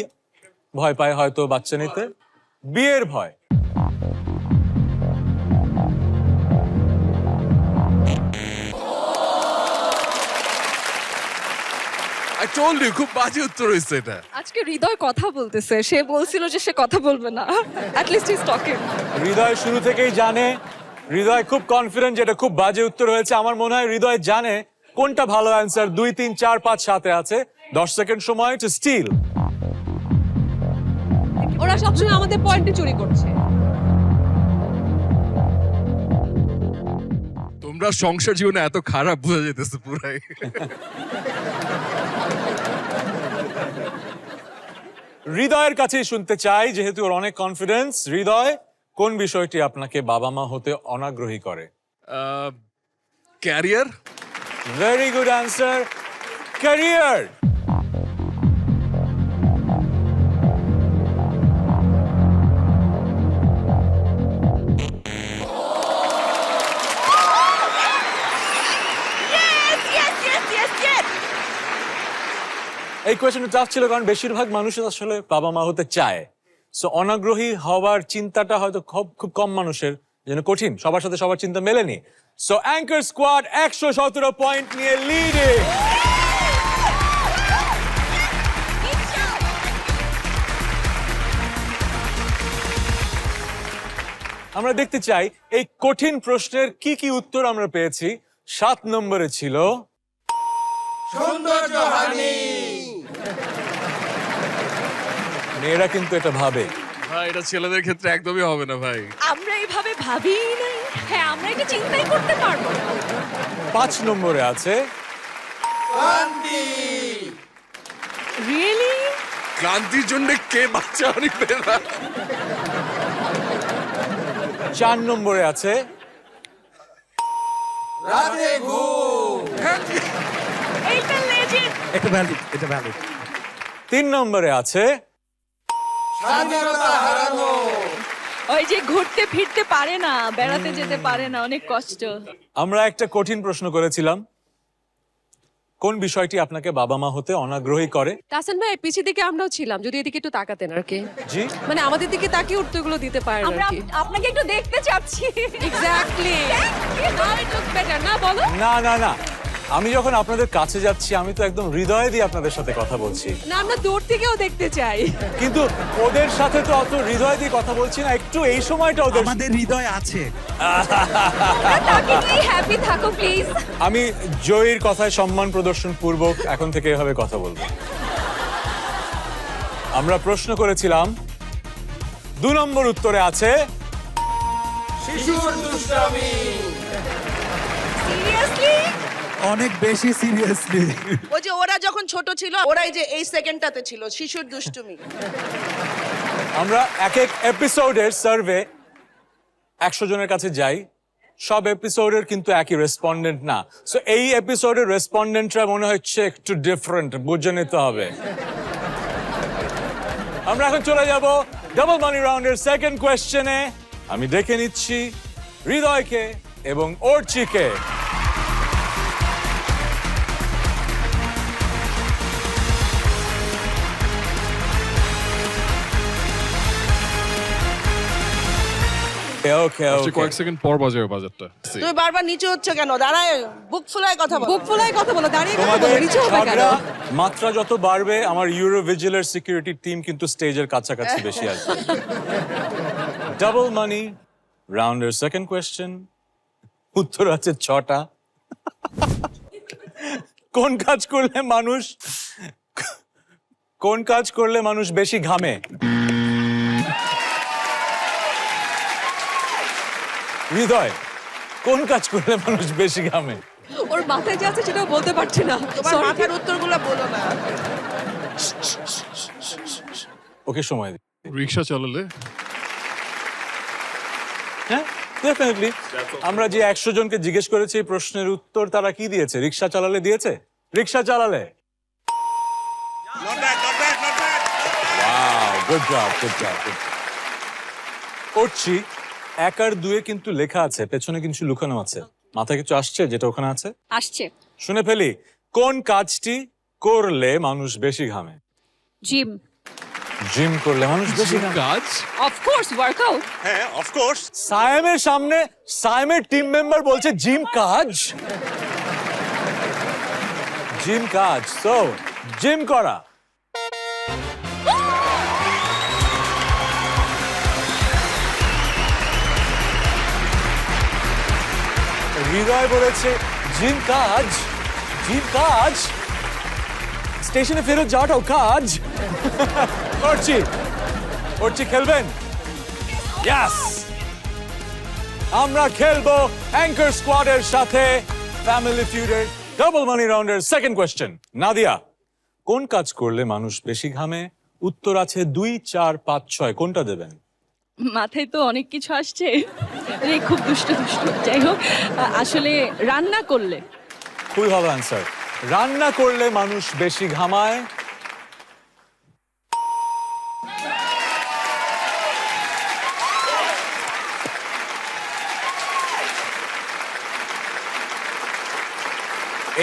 ভয় পায় হয়তো বাচ্চা নিতে। বিয়ের ভয়। I told you, খুব বাজে উত্তর হয়েছে এটা। আজকে হৃদয় কথা বলতেছে, সে বলছিল যে সে কথা বলবে না, at least he is talking. Hridoy শুরু থেকেই জানে, হৃদয় খুব কনফিডেন্ট যে এটা খুব বাজে উত্তর হয়েছে। আমার মনে হয় হৃদয় জানে কোনটা ভালো অ্যান্সার। 2, 3, 4, 5, 7 আছে, 10 সেকেন্ড সময় টু স্টিল। ওরা সবসময় আমাদের পয়েন্টে চুরি করছে। তোমরা সংসার জীবনে এত খারাপ বোঝা যেতেছে পুরাই। হৃদয়ের কাছেই শুনতে চাই, যেহেতু ওর অনেক কনফিডেন্স। হৃদয়, কোন বিষয়টি আপনাকে বাবা মা হতে অনাগ্রহী করে? Career. Very good answer, career. এই কোয়েশ্চেনটা টাফ ছিল, কারণ বেশিরভাগ মানুষ আসলে বাবা মা হতে চায়। সো অনাগ্রহী হওয়ার চিন্তাটা হয়তো খুব কম মানুষের জন্য কঠিন, সবার সাথে সবার চিন্তা মেলেনি। সো অ্যাঙ্কার স্কোয়াড 117 পয়েন্ট নিয়ে লিডে। আমরা দেখতে চাই এই কঠিন প্রশ্নের কি কি উত্তর আমরা পেয়েছি। 7 নম্বরে ছিল মেয়েরা কিন্তু এটা ভাবে। ভাই এটা ছেলেদের ক্ষেত্রে একদমই হবে না ভাই। আমরা এইভাবে ভাবিই নাই। হ্যাঁ, আমরা এটা চিন্তাই করতে পারবো না। 5 নম্বরে আছে রিয়েলি? ক্লান্তির জন্য কে বাচ্চা নিবে না? 4 নম্বরে আছে এইটা লেজেন্ড। এটা ভ্যালিড। 3 নম্বরে আছে ওই যে ঘুরতে ফিরতে পারে না, বেড়াতে যেতে পারে না, অনেক কষ্ট। আমরা একটা কঠিন প্রশ্ন করেছিলাম, কোন বিষয়টি আপনাকে বাবা মা হতে অনাগ্রহী করে? তাহসান ভাই, পিছের দিকে আমরাও ছিলাম, যদি এদিকে একটু তাকাতেন আর কি। জি, মানে আমাদের দিকে তাকিয়ে উত্তরগুলো দিতে পারেন আর আমরা কি। আপনাকে একটু দেখতে চাচ্ছি। Exactly. Now it looks better, না বলো? না না না, আমি যখন আপনাদের কাছে যাচ্ছি আমি তো একদম হৃদয় দিয়ে আপনাদের সাথে কথা বলছি, না, আমরা দূর থেকেও দেখতে চাই। কিন্তু ওদের সাথে তো অত হৃদয় দিয়ে কথা বলছি না। একটু এই সময়টা ওদের। আমাদের হৃদয় আছে। তাকে নিয়ে হ্যাপি থাকো প্লিজ। আমি জয়ীর কথায় সম্মান প্রদর্শন পূর্বক এখন থেকে এভাবে কথা বলবো। আমরা প্রশ্ন করেছিলাম, 2 নম্বর উত্তরে আছে সিরিয়াসলি? অনেক বেশি সিরিয়াসলি। ওই যে ওরা যখন ছোট ছিল, ওরাই যে এই সেকেন্ডটাতে ছিল শিশুর দুষ্টুমি। আমরা এক এক এপিসোডের সার্ভে 100 জনের কাছে যাই, সব এপিসোডের কিন্তু একই রেসপন্ডেন্ট না, সো এই এপিসোডের রেসপন্ডেন্টরা মনে হচ্ছে একটু ডিফারেন্ট, বুঝে নিতে হবে। আমরা এখন চলে যাব ডাবল মানি রাউন্ডের সেকেন্ড কোয়েশ্চেনে। আমি ডেকে নিচ্ছি হৃদয়কে এবং অর্চিকে। ওকে আচ্ছা, কয়েক সেকেন্ড পর বাজাবে বাজারটা। তুমি বারবার নিচে হচ্ছ কেন? দাঁড়ায় বুক ফুলায় কথা বলো। বুক ফোলায় কথা বলো, দাঁড়িয়ে কথা বলো, তোমাদের নিচে হবে কেন? ঝগড়া মাত্রা যত বাড়বে আমার ইউরোভিজিলের সিকিউরিটি টিম কিন্তু স্টেজের কাছাকাছি বেশি আসবে। ডাবল মানি রাউন্ডের সেকেন্ড কোয়েশ্চেন, উত্তর আছে 6টা। কোন কাজ করলে মানুষ বেশি ঘামে? হৃদয়, কোন কাজ করলে মানুষ বেশি ঘামে? ওর মাথায় যে আছে সেটাও বলতে পারছে না। তোমার Sorry. মাথার উত্তরগুলো বলো না। ওকে সময় দিই। রিক্সা চালালে হ্যাঁ, ডেফিনেটলি। আমরা যে 100 জনকে জিজ্ঞেস করেছি এই প্রশ্নের উত্তর তারা কি দিয়েছে? রিক্সা চালালে দিয়েছে? রিক্সা চালালে। Wow, good job, good job. করছি 1 আর 2 কিন্তু লেখা আছে, পেছনে কিছু লুকানো আছে। মাথায় কিছু আসছে যেটা ওখানে আছে? আসছে। শুনে ফেলি, কোন কাজটি করলে মানুষ বেশি ঘামে? জিম। জিম করলে মানুষ বেশি ঘামে। কাজ অফকোর্স ওয়ার্কআউট। হ্যাঁ অফকোর্স। সায়েমের সামনে সায়েমের টিম মেম্বার বলছে জিম কাজ। জিম কাজ, তো জিম করা। হৃদয় বলেছে জিম কাজ। জিম কাজ, স্টেশনে ফেরত যাওয়াটাও কাজ। অর্চি খেলবেন? Yes! আমরা খেলবো অ্যাঙ্কার স্কোয়াডের সাথে ফ্যামিলি ফিউডের ডাবল মানি রাউন্ডের সেকেন্ড কোয়েশ্চেন। নাদিয়া, কোন কাজ করলে মানুষ বেশি ঘামে? উত্তর আছে 2, 4, 5, 6। কোনটা দেবেন? মাথায় তো অনেক কিছু আসছে, রে খুব দুষ্ট। যাই হোক, আসলে রান্না করলে। খুবই ভালো অ্যান্সার। রান্না করলে মানুষ বেশি ঘামায়।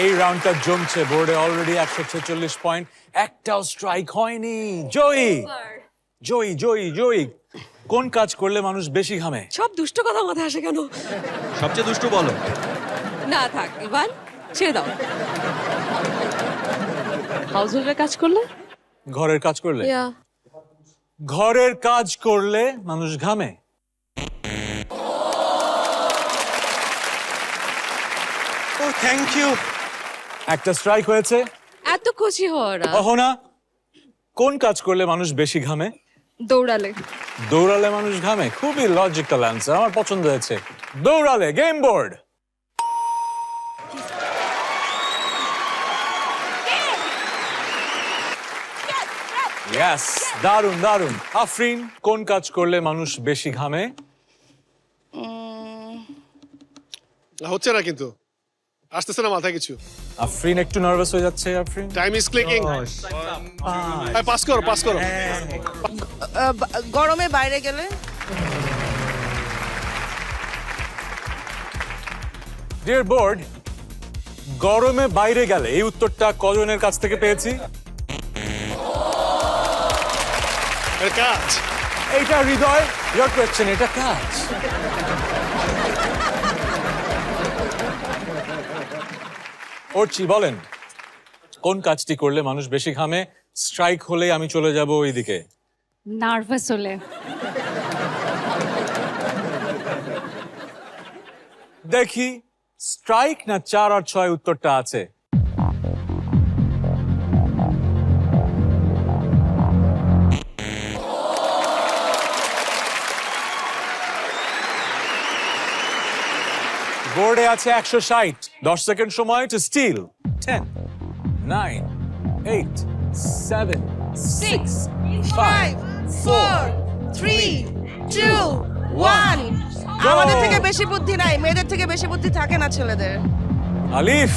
এই রাউন্ডটা জমছে, বোর্ডে অলরেডি 146 পয়েন্ট, একটাও স্ট্রাইক হয়নি। জয়ী, কোন কাজ করলে মানুষ বেশি ঘামে? সব দুষ্ট কথা মাথায় আসে কেন? সবচেয়ে দুষ্টু বলো। না থাক, ইভান ছেড়ে দাও। হাউস হোল্ডের কাজ করলে? ঘরের কাজ করলে? ঘরের কাজ করলে মানুষ ঘামে। ও থ্যাংক ইউ। একটা স্ট্রাইক হয়েছে। এত খুশি হওয়া না। অহনা, কোন কাজ করলে মানুষ বেশি ঘামে? দৌড়ালে। দৌড়ালে মানুষ ঘামে। খুবই লজিক্যাল অ্যান্সার, আমার পছন্দ হয়েছে। দৌড়ালে। Game board. ইয়েস, দারুণ। আফরিন, কোন কাজ করলে মানুষ বেশি ঘামে? হচ্ছে না কিন্তু, আসতেছে না মাথায় কিছু। আফরিন একটু নার্ভাস হয়ে যাচ্ছে। Afrin, time is clicking. Pass করো। গরমে বাইরে গেলে? ডিয়ার বোর্ড, গরমে বাইরে গেলে, এই উত্তরটা কজনের কাছ থেকে পেয়েছি? কাজ। এইটা হৃদয়, ইয়োর কোয়েশ্চেন, এটা কাজ। অর্চি বলেন, কোন কাজটি করলে মানুষ বেশি ঘামে? স্ট্রাইক হলে আমি চলে যাব ওইদিকে। নার্ভাস হলে। দেখি স্ট্রাইক না 4 আর 6 উত্তরটা আছে। বোর্ডে আছে 160। 10 সেকেন্ড সময় টু স্টিল। 10, 9, 8, 7, 6, 5, 4, 3, 2, 1. আমাদের থেকে বেশি বুদ্ধি নাই, মেয়েদের থেকে বেশি বুদ্ধি থাকে না ছেলেদের। আলিফ,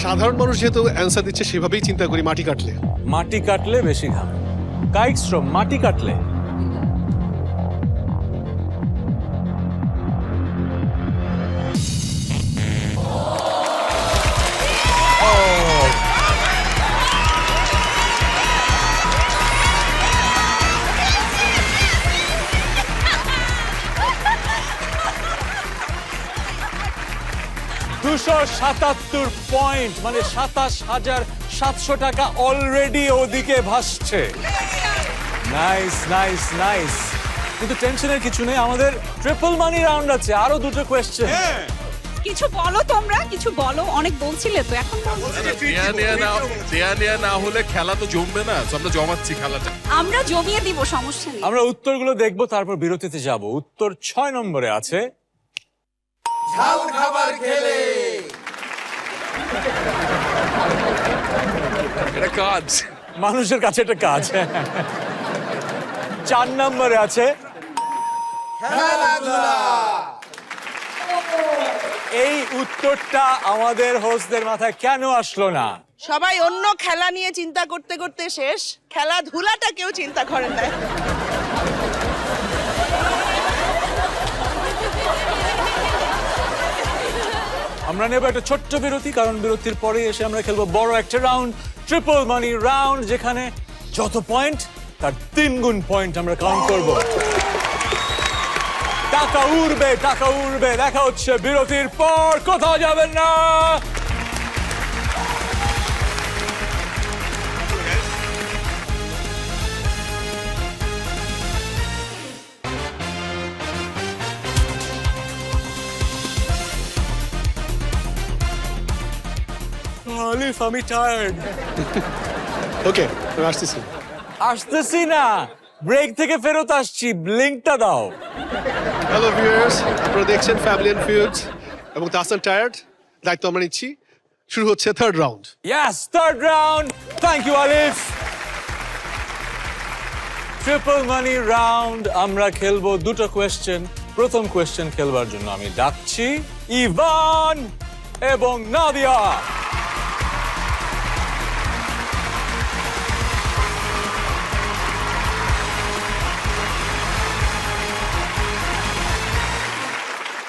সাধারণ মানুষ যেহেতু অ্যান্সার দিচ্ছে সেভাবেই চিন্তা করি মাটি কাটলে। মাটি কাটলে বেশি ঘাম। কাইকস্ট্রম, মাটি কাটলে $277 পয়েন্ট, মানে 27,700 টাকা অলরেডি ওদিকে ভাসছে। নাইস নাইস নাইস, কিন্তু টেনশনের কিছু নেই, আমাদের ট্রিপল মানি রাউন্ড আছে, আরো দুটো কোয়েশ্চেন। কিছু বলো তোমরা, কিছু বলো, অনেক বলছিলে তো, এখন বলো। দেয়া নেয়া না হলে খেলা তো জমবে না, তো আমরা জমাচ্ছি খেলাটা। আমরা জমিয়ে দিব, সমস্যা নেই। আমরা উত্তরগুলো দেখবো, তারপর বিরতিতে যাব। উত্তর 6 নম্বরে আছে এটা কাজ। মানুষের কাছে এটা কাজ। 4 নম্বরে আছে এই উত্তরটা আমাদের হোস্টদের মাথায় কেন আসলো না? সবাই অন্য খেলা নিয়ে চিন্তা করতে করতে শেষ, খেলাধুলাটা কেউ চিন্তা করে না। আমরা নেব একটা ছোট্ট বিরতি, কারণ বিরতির পরে এসে আমরা খেলবো বড় একটা রাউন্ড, ট্রিপল মানি রাউন্ড, যেখানে যত পয়েন্ট তার 3 গুণ পয়েন্ট আমরা কাউন্ট করব। টাকা উড়বে, টাকা উড়বে। দেখা হচ্ছে বিরতির পর, কোথাও যাবেন না। আলিফ, আমি টায়ার্ড, ওকে, আমি আসতেছি। আসতেছি না, ব্রেক থেকে ফেরত আসছি, লিংকটা দাও। হ্যালো ভিউয়ার্স, আপনারা দেখছেন ফ্যামিলি এন্ড ফিউজ এবং তাহসান টায়ার্ড, দায়িত্ব আমরা নিচ্ছি। শুরু হচ্ছে third round. Yes, third round. Thank you, Alif. Triple money round আমরা খেলবো দুটো কোয়েশ্চেন। প্রথম কোয়েশ্চেন খেলবার জন্য আমি ডাকছি ইভান এবং নাদিয়া।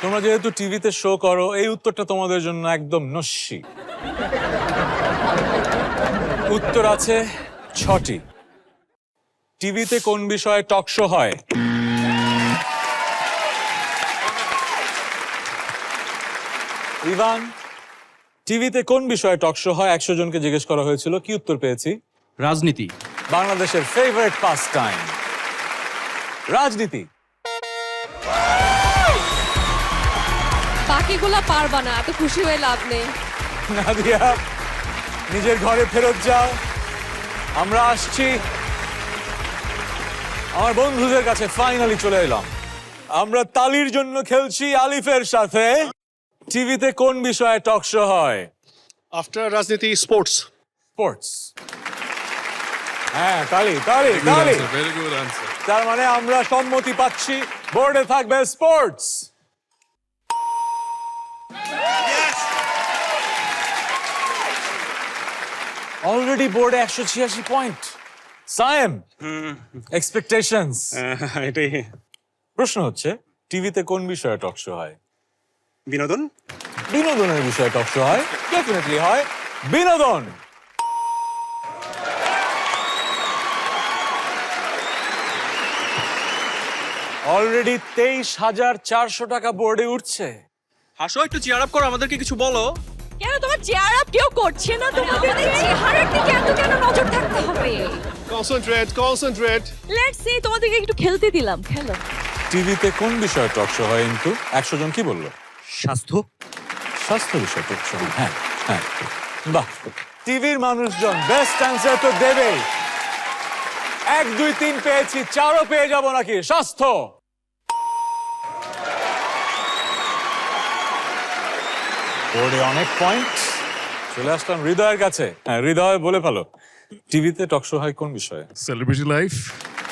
তোমরা যেহেতু টিভিতে শো করো, এই উত্তরটা তোমাদের জন্য একদম নস্যি। উত্তর আছে 6টি। টিভিতে কোন বিষয়ে টক শো হয়? ইভান, টিভিতে কোন বিষয়ে টক শো হয়? 100 জনকে জিজ্ঞেস করা হয়েছিল, কি উত্তর পেয়েছি? রাজনীতি। বাংলাদেশের ফেভারিট পাস টাইম, রাজনীতি। বাকিগুলা পারবা না, এত খুশি হয়ে লাভ নেই। নাদিয়া, নিজের ঘরে ফেরত যাও। আমরা আসছি আমার বন্ধুদের কাছে, ফাইনালি চলে এলাম। আমরা তালির জন্য খেলছি আলিফের সাথে। টিভিতে কোন বিষয়ে টক শো হয়? আফটার রাজনীতি, স্পোর্টস। স্পোর্টস। হ্যাঁ, তালি তালি তালি। Very good answer. তার মানে আমরা সম্মতি পাচ্ছি, বোর্ডে থাকবে স্পোর্টস। অলরেডি বোর্ডে 186 পয়েন্ট। সায়েম, এক্সপেকটেশনস? এটাই প্রশ্ন হচ্ছে, টিভিতে কোন বিষয়ে টক শো হয়? বিনোদন। বিনোদনের বিষয়ে টক শো হয়, ডেফিনেটলি হয় বিনোদন। অলরেডি 23,400 টাকা বোর্ডে উঠছে। হাসো, একটু চেয়ার আপ করো, আমাদেরকে কিছু বলো। কেন তোমার চেয়ার আপ কেউ করছে না? তোমাদের চেহারার দিকে এত কেন নজর থাকতে হবে? Concentrate, concentrate. লেটস সি, তোমাদেরকে একটু খেলতে দিলাম, খেলো। টিভিতে কোন বিষয়ে টক শো হয়? কিন্তু 100 জন কি বললো? স্বাস্থ্য। স্বাস্থ্য বিষয় টক শো। হ্যাঁ হ্যাঁ, বাহ। টিভির মানুষজন বেস্ট অ্যান্সার তো দেবেই। 1, 2, 3 পেয়েছি, 4ও পেয়ে যাব নাকি? স্বাস্থ্য। বোর্ডে অনেক পয়েন্ট। চলে আসলাম হৃদয়ের কাছে। হ্যাঁ, হৃদয় বলে ফেলো, টিভিতে টক শো হয় কোন বিষয়ে? Celebrity life.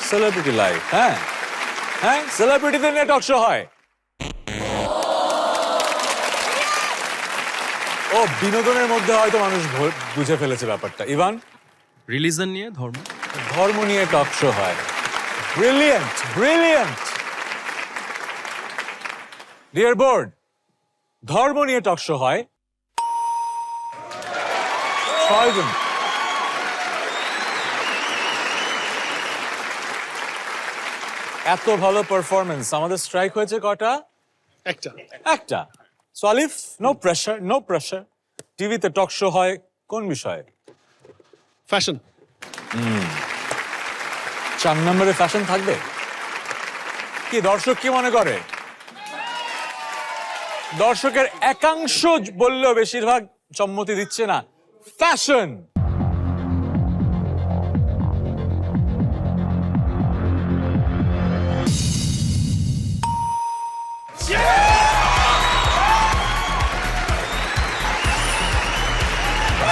Celebrity life. হ্যাঁ হ্যাঁ, সেলিব্রিটিদের নিয়ে টক শো হয়। ও বিনোদনের মধ্যে হয়তো মানুষ বুঝে ফেলেছে ব্যাপারটা। ইভান, রিলিজন নিয়ে ধর্ম। ধর্ম নিয়ে টক শো হয়। Brilliant, brilliant. ডিয়ার বোর্ড, ধর্ম নিয়ে টক শো হয় 6 জন। এত ভালো পারফরমেন্স, আমাদের স্ট্রাইক হয়েছে কটা? একটা। সো আলিফ, নো প্রেশার, নো প্রেশার। টিভিতে টক শো হয় কোন বিষয়ে? ফ্যাশন। 4 নম্বরে ফ্যাশন থাকবে? কি দর্শক কি মনে করে? দর্শকের একাংশ বললেও বেশিরভাগ সম্মতি দিচ্ছে না ফ্যাশন।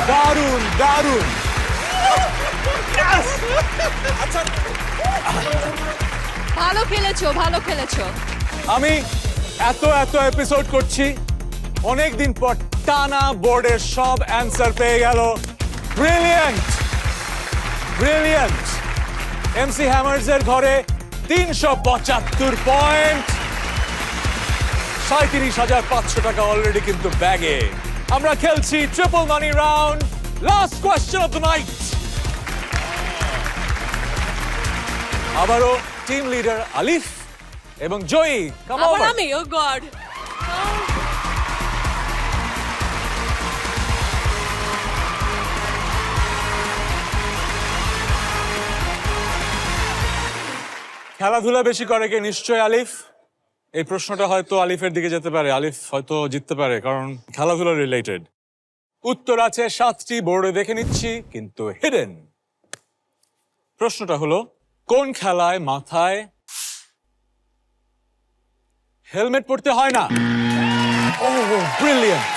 দারুণ, দারুণ। ভালো খেলেছো, ভালো খেলেছো। আমি এত এপিসোড করছি, অনেকদিন পর টানা বোর্ডের সব অ্যান্সার পেয়ে গেল। Brilliant, brilliant. এমসি হ্যামার্সের ঘরে 375 পয়েন্ট, 37,500 টাকা অলরেডি কিন্তু ব্যাগে। আমরা খেলছি triple money round, last question of the night. আবারও টিম লিডার আলিফ এবং জয়ী, কাম আবার ওভার। আমি, ও গড। খেলাধুলা বেশি করে কে? নিশ্চয় আলিফ। এই প্রশ্নটা হয়তো আলিফের দিকে যেতে পারে, আলিফ হয়তো জিততে পারে কারণ খেলাধুলা রিলেটেড। উত্তর আছে 7টি, বোর্ডে দেখে নিচ্ছি কিন্তু হিডেন। প্রশ্নটা হলো, কোন খেলায় মাথায় হেলমেট পরতে হয় না? Oh brilliant.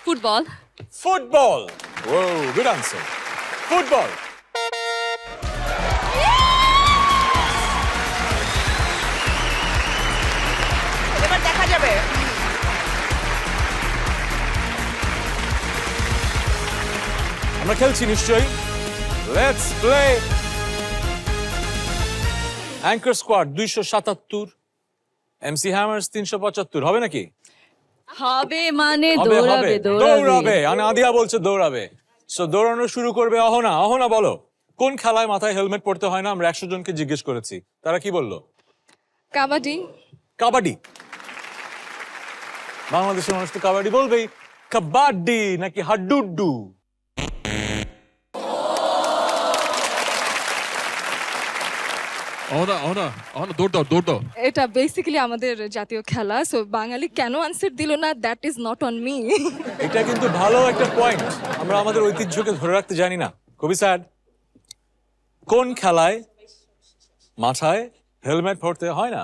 Football. Football. Oh good answer, football. এবার দেখা যাবে। আমরা খেলছি নিশ্চয়ই। Let's play. Anchor squad 277, MC hammers 375। হবে নাকি? হবে মানে হবে, হবে। দৌড়াবে, দৌড়াবে। আদিয়া বলছে দৌড়াবে। সো দৌড়ানো শুরু করবে অহনা। অহনা বলো, কোন খেলায় মাথায় হেলমেট পরতে হয় না? আমরা 100 জনকে জিজ্ঞেস করেছি, তারা কি বললো? কাবাডি। কাবাডি। বাংলাদেশের মানুষ তো কাবাডি বলবেই। কাবাডি নাকি হাডুডু? দৌড় দাও। এটা বেসিক্যালি আমাদের জাতীয় খেলা, সো বাঙালি কেন আনসার দিল না, that is not on me. এটা কিন্তু ভালো একটা পয়েন্ট। আমরা আমাদের ঐতিহ্যকে ধরে রাখতে জানি না, খুবই স্যাড। কোন খেলায় মাথায় হেলমেট পরতে হয় না?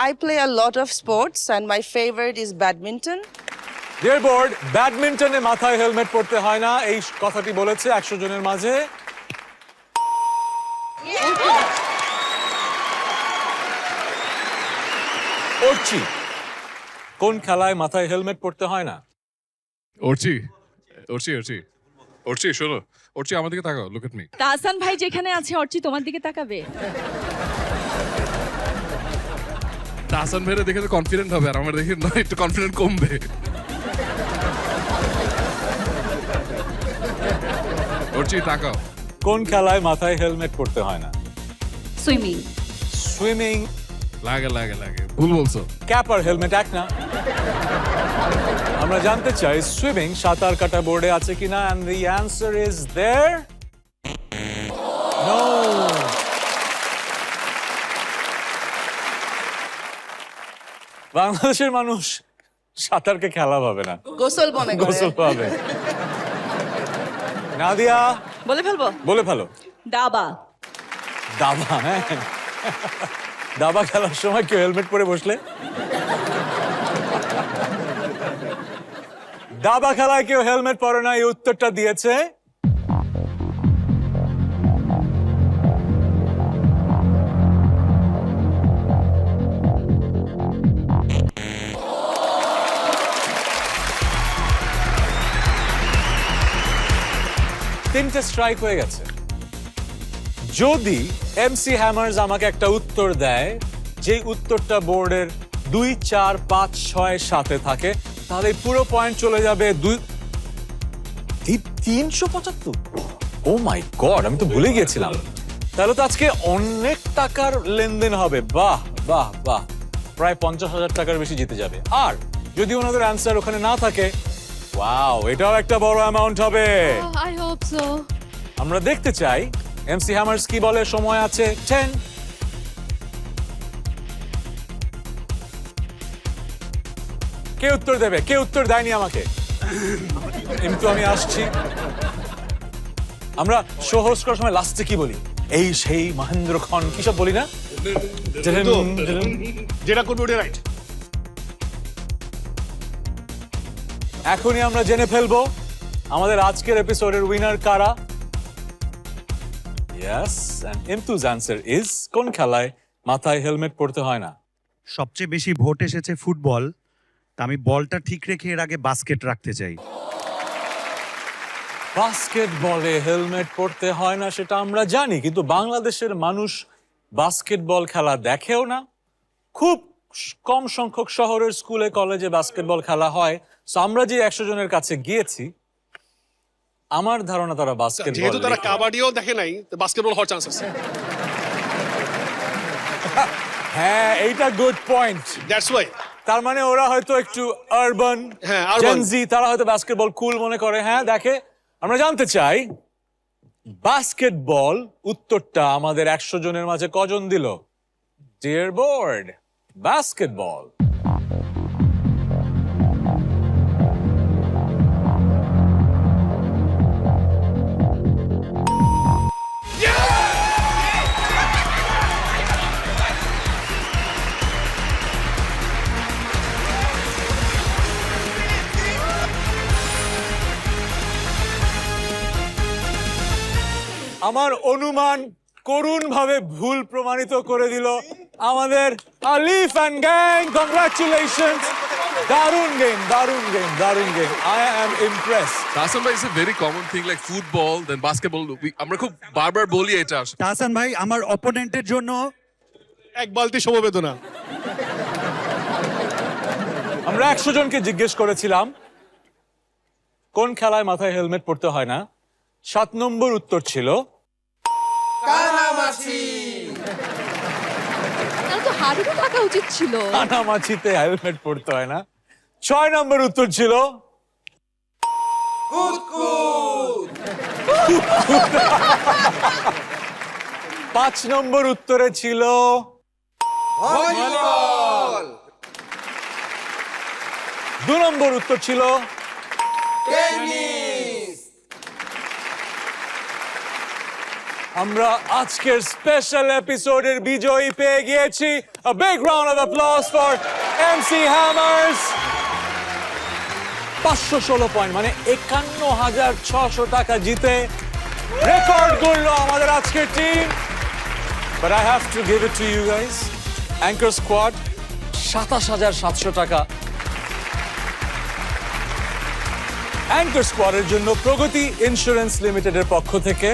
I play a lot of sports and my favorite is badminton. Dear board, ব্যাডমিন্টনে মাথায় হেলমেট পরতে হয় না, এই কথাটি বলেছে 100 জনের মাঝে। অর্চি, কোন খেলায় মাথায় হেলমেট পরতে হয় না? অর্চি শোনো, অর্চি আমার দিকে তাকাও, লুক এট মি। তাহসান ভাই যেখানে আছে, অর্চি তোমার দিকে তাকাবে। তাহসান ভাইরে দেখে তো কনফিডেন্ট হবে, আর আমার দেখে না একটু কনফিডেন্ট কমবে। অর্চি তাকাও। কোন খেলায় মাথায় হেলমেট পরতে হয় না? সুইমিং। সুইমিং। লাগে ভুল বলছো। ক্যাপ আর হেলমেট এক না। আমরা জানতে চাই সুইমিং সাঁতার কাটা বোর্ডে আছে কিনা, and the answer is there. No. বাংলাদেশের মানুষ সাঁতারকে খেলা ভাবে না, গোসল মনে করে। গোসল ভাবে। নাদিয়া বলে ফেলবো? বলে ফেলো। দাবা। দাবা, হ্যাঁ। দাবা খেলার সময় কেউ হেলমেট পরে বসলে? দাবা খেলায় কেউ হেলমেট পরে না, এই উত্তরটা দিয়েছে 3টে স্ট্রাইক হয়ে গেছে। যদি এমসি হ্যামার্স আমাকে একটা উত্তর দেয় যে উত্তরটা বোর্ডের 2, 4, 5, 6 সাথে থাকে, তাহলে পুরো পয়েন্ট চলে যাবে 375। ও মাই গড, আমি তো ভুলে গিয়েছিলাম। তাহলে তো আজকে অনেক টাকার লেনদেন হবে। বাহ বাহ বাহ, প্রায় 50,000 টাকার বেশি জিতে যাবে। আর যদি ওনাদের অ্যান্সার ওখানে না থাকে, ওয়াও, এটাও একটা বড় অ্যামাউন্ট হবে। I hope so. আমরা দেখতে চাই এমসি হ্যামার্স কি বলে। সময় আছে 10। কে উত্তর দেবে? কে উত্তর দেয়নি আমাকে? কিন্তু আমি আসছি। আমরা শো হোস্ট করার সময় লাস্টে কি বলি? এই সেই মহেন্দ্র খন, কি সব বলি না? যেটা করবে ওটা রাইট। এখনই আমরা জেনে ফেলবো আমাদের আজকের এপিসোডের উইনার কারা। ইয়েস, এন্ড ইমতুজ অ্যানসার ইজ কোন খেলায় মাথায় হেলমেট পরতে হয় না? সবচেয়ে বেশি ভোট এসেছে ফুটবল, তা আমি বলটা ঠিক রেখে এর আগে বাস্কেট রাখতে চাই। বাস্কেটবলে হেলমেট পরতে হয় না সেটা আমরা জানি, কিন্তু বাংলাদেশের মানুষ বাস্কেটবল খেলা দেখেও না। খুব কম সংখ্যক শহরের স্কুলে কলেজে বাস্কেটবল খেলা হয়। সো আমরা যে 100 জনের কাছে গিয়েছি, আমার ধারণা তারা বাস্কেটবল, যেহেতু তারা কাবাডিও দেখে নাই, তো বাস্কেটবল হওয়ার চান্স আছে। হ্যাঁ, এইটা গুড পয়েন্ট। That's why. তার মানে ওরা হয়তো একটু আরবান, হ্যাঁ, urban। জেনজি, তারা হয়তো বাস্কেটবল কুল মনে করে। হ্যাঁ, দেখে। আমরা জানতে চাই বাস্কেটবল উত্তরটা আমাদের 100 জনের মাঝে কজন দিল? Dear board, basketball. আমার অনুমান করুণভাবে ভুল প্রমাণিত করে দিল আমাদের আলিফ অ্যান্ড গ্যাং। কংগ্রাচুলেশনস, দারুণ গেম, দারুণ গেম, দারুণ game. I am impressed. Tahsan ভাই, it's a very common thing like football then basketball. আমরা খুব বারবার বলি এটা। তাহসান ভাই, আমার অপোনেন্টের জন্য এক বালতি সমবেদনা। আমরা 100 জনকে জিজ্ঞেস করেছিলাম কোন খেলায় মাথায় হেলমেট পরতে হয় না। 7 নম্বর উত্তর ছিল তাহলে তো হাড়ুতে থাকা উচিত ছিল। কানামাছিতে হেলমেট পরতে হয় না। 6 নম্বর উত্তর ছিল 5 নম্বর উত্তরে ছিল 2 নম্বর উত্তর ছিল আমরা আজকের স্পেশাল এপিসোডের বিজয়ী পেয়ে গিয়েছি। A big round of applause for MC Hammers. 516 point, মানে 51,600 টাকা জিতে রেকর্ড করলো আমাদের আজকের team. But I have to give it to you guys. Anchor Squad 27,700 টাকা। অ্যাঙ্কর স্কোয়াডের জন্য প্রগতি ইন্স্যুরেন্স লিমিটেডের পক্ষ থেকে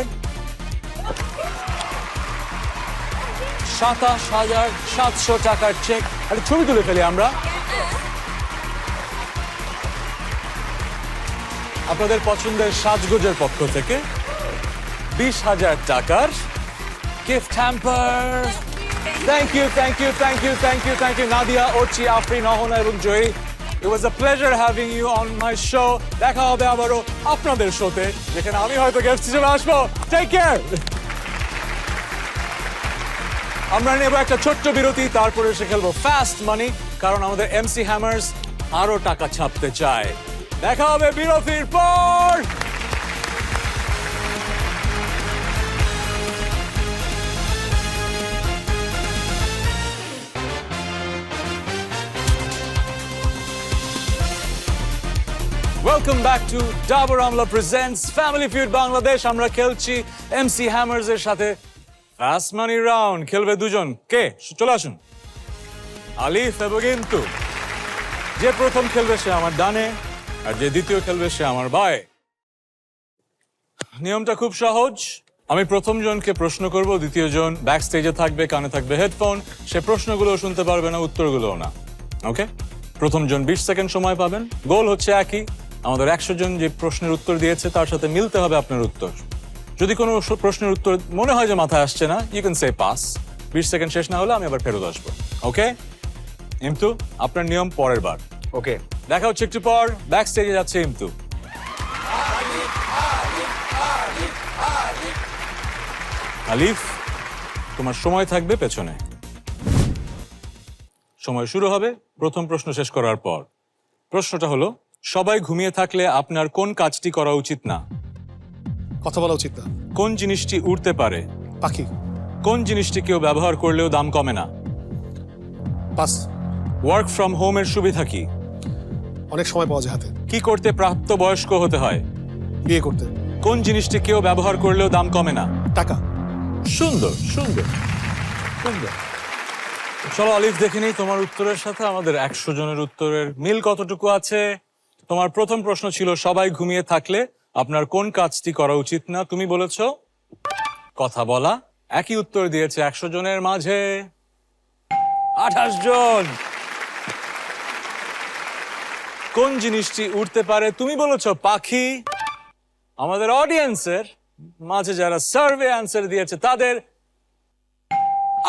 27,700 টাকার চেক। একটা ছবি তুলে ফেলি আমরা। আপনাদের পছন্দের সাজগোজের পক্ষ থেকে 20,000 টাকার gift hamper. Thank you, thank you, thank you, thank you, thank you Nadia, Ochi, Afrin, Ahona এবং Joyee. It was a pleasure having you on my show. দেখা হবে আবারও আপনাদের শোতে, যেখানে আমি হয়তো গেস্ট হিসেবে আসবো। Take care. আমরা নেব একটা ছোট্ট বিরতি, তারপরে এসে খেলবো ফাস্ট মানি, কারণ আমাদের এমসি হ্যামার্স আরো টাকা ছাপতে চায়। দেখা হবে বিরতির পর। Welcome back to Dabur Amla presents family feud Bangladesh. আমরা খেলছি এমসি হ্যামার্স এর সাথে ফাস্ট মানি রাউন্ড। খেলবে দুজন। কে? চলে আসুন। আলিফ এবং ইমতু। যে প্রথম খেলবে সে আমার ডানে, আর যে দ্বিতীয় খেলবে সে আমার বাঁয়ে। নিয়মটা খুব সহজ। আমি প্রথম জনকে প্রশ্ন করব, দ্বিতীয় জন ব্যাক স্টেজে থাকবে, কানে থাকবে হেডফোন, সে প্রশ্নগুলো শুনতে পারবে না, উত্তরগুলোও না। ওকে, প্রথম জন 20 সেকেন্ড সময় পাবেন। গোল হচ্ছে একই, আমাদের 100 জন যে প্রশ্নের উত্তর দিয়েছে তার সাথে মিলতে হবে আপনার উত্তর। যদি কোনো প্রশ্নের উত্তর মনে হয় যে মাথায় আসছে না, you can say pass. 20 second শেষ না হলে আমি আবার ফেরত আসবো। ওকে, ইমতু আপনার নিয়ম পরের বার। ওকে, দেখা হচ্ছে একটু পর। ব্যাক স্টেজে যাচ্ছে ইমতু। আলিফ, তোমার সময় থাকবে পেছনে। সময় শুরু হবে প্রথম প্রশ্ন শেষ করার পর। প্রশ্নটা হলো, সবাই ঘুমিয়ে থাকলে আপনার কোন কাজটি করা উচিত না? কথা বলা উচিত না। কোন জিনিসটি উড়তে পারে? পাখি। কোন জিনিসটি কেউ ব্যবহার করলেও দাম কমে না? পাস। ওয়ার্ক ফ্রম হোমের সুবিধা কি? অনেক সময় পাওয়া যায় হাতে। কি করতে প্রাপ্ত বয়স্ক হতে হয়? বিয়ে করতে। কোন জিনিসটি কেউ ব্যবহার করলেও দাম কমে না? টাকা। সুন্দর সুন্দর সুন্দর। চলো আলিফ, দেখে নিই তোমার উত্তরের সাথে আমাদের 100 জনের উত্তরের মিল কতটুকু আছে। তোমার প্রথম প্রশ্ন ছিল সবাই ঘুমিয়ে থাকলে আপনার কোন কাজটি করা উচিত না? তুমি বলেছো কথা বলা। একই উত্তর দিয়েছে 100 জনের মাঝে 28 জন। কোন জিনিসটি উড়তে পারে? তুমি বলেছো পাখি। আমাদের অডিয়েন্সের মাঝে যারা সার্ভে অ্যান্সার দিয়েছে তাদের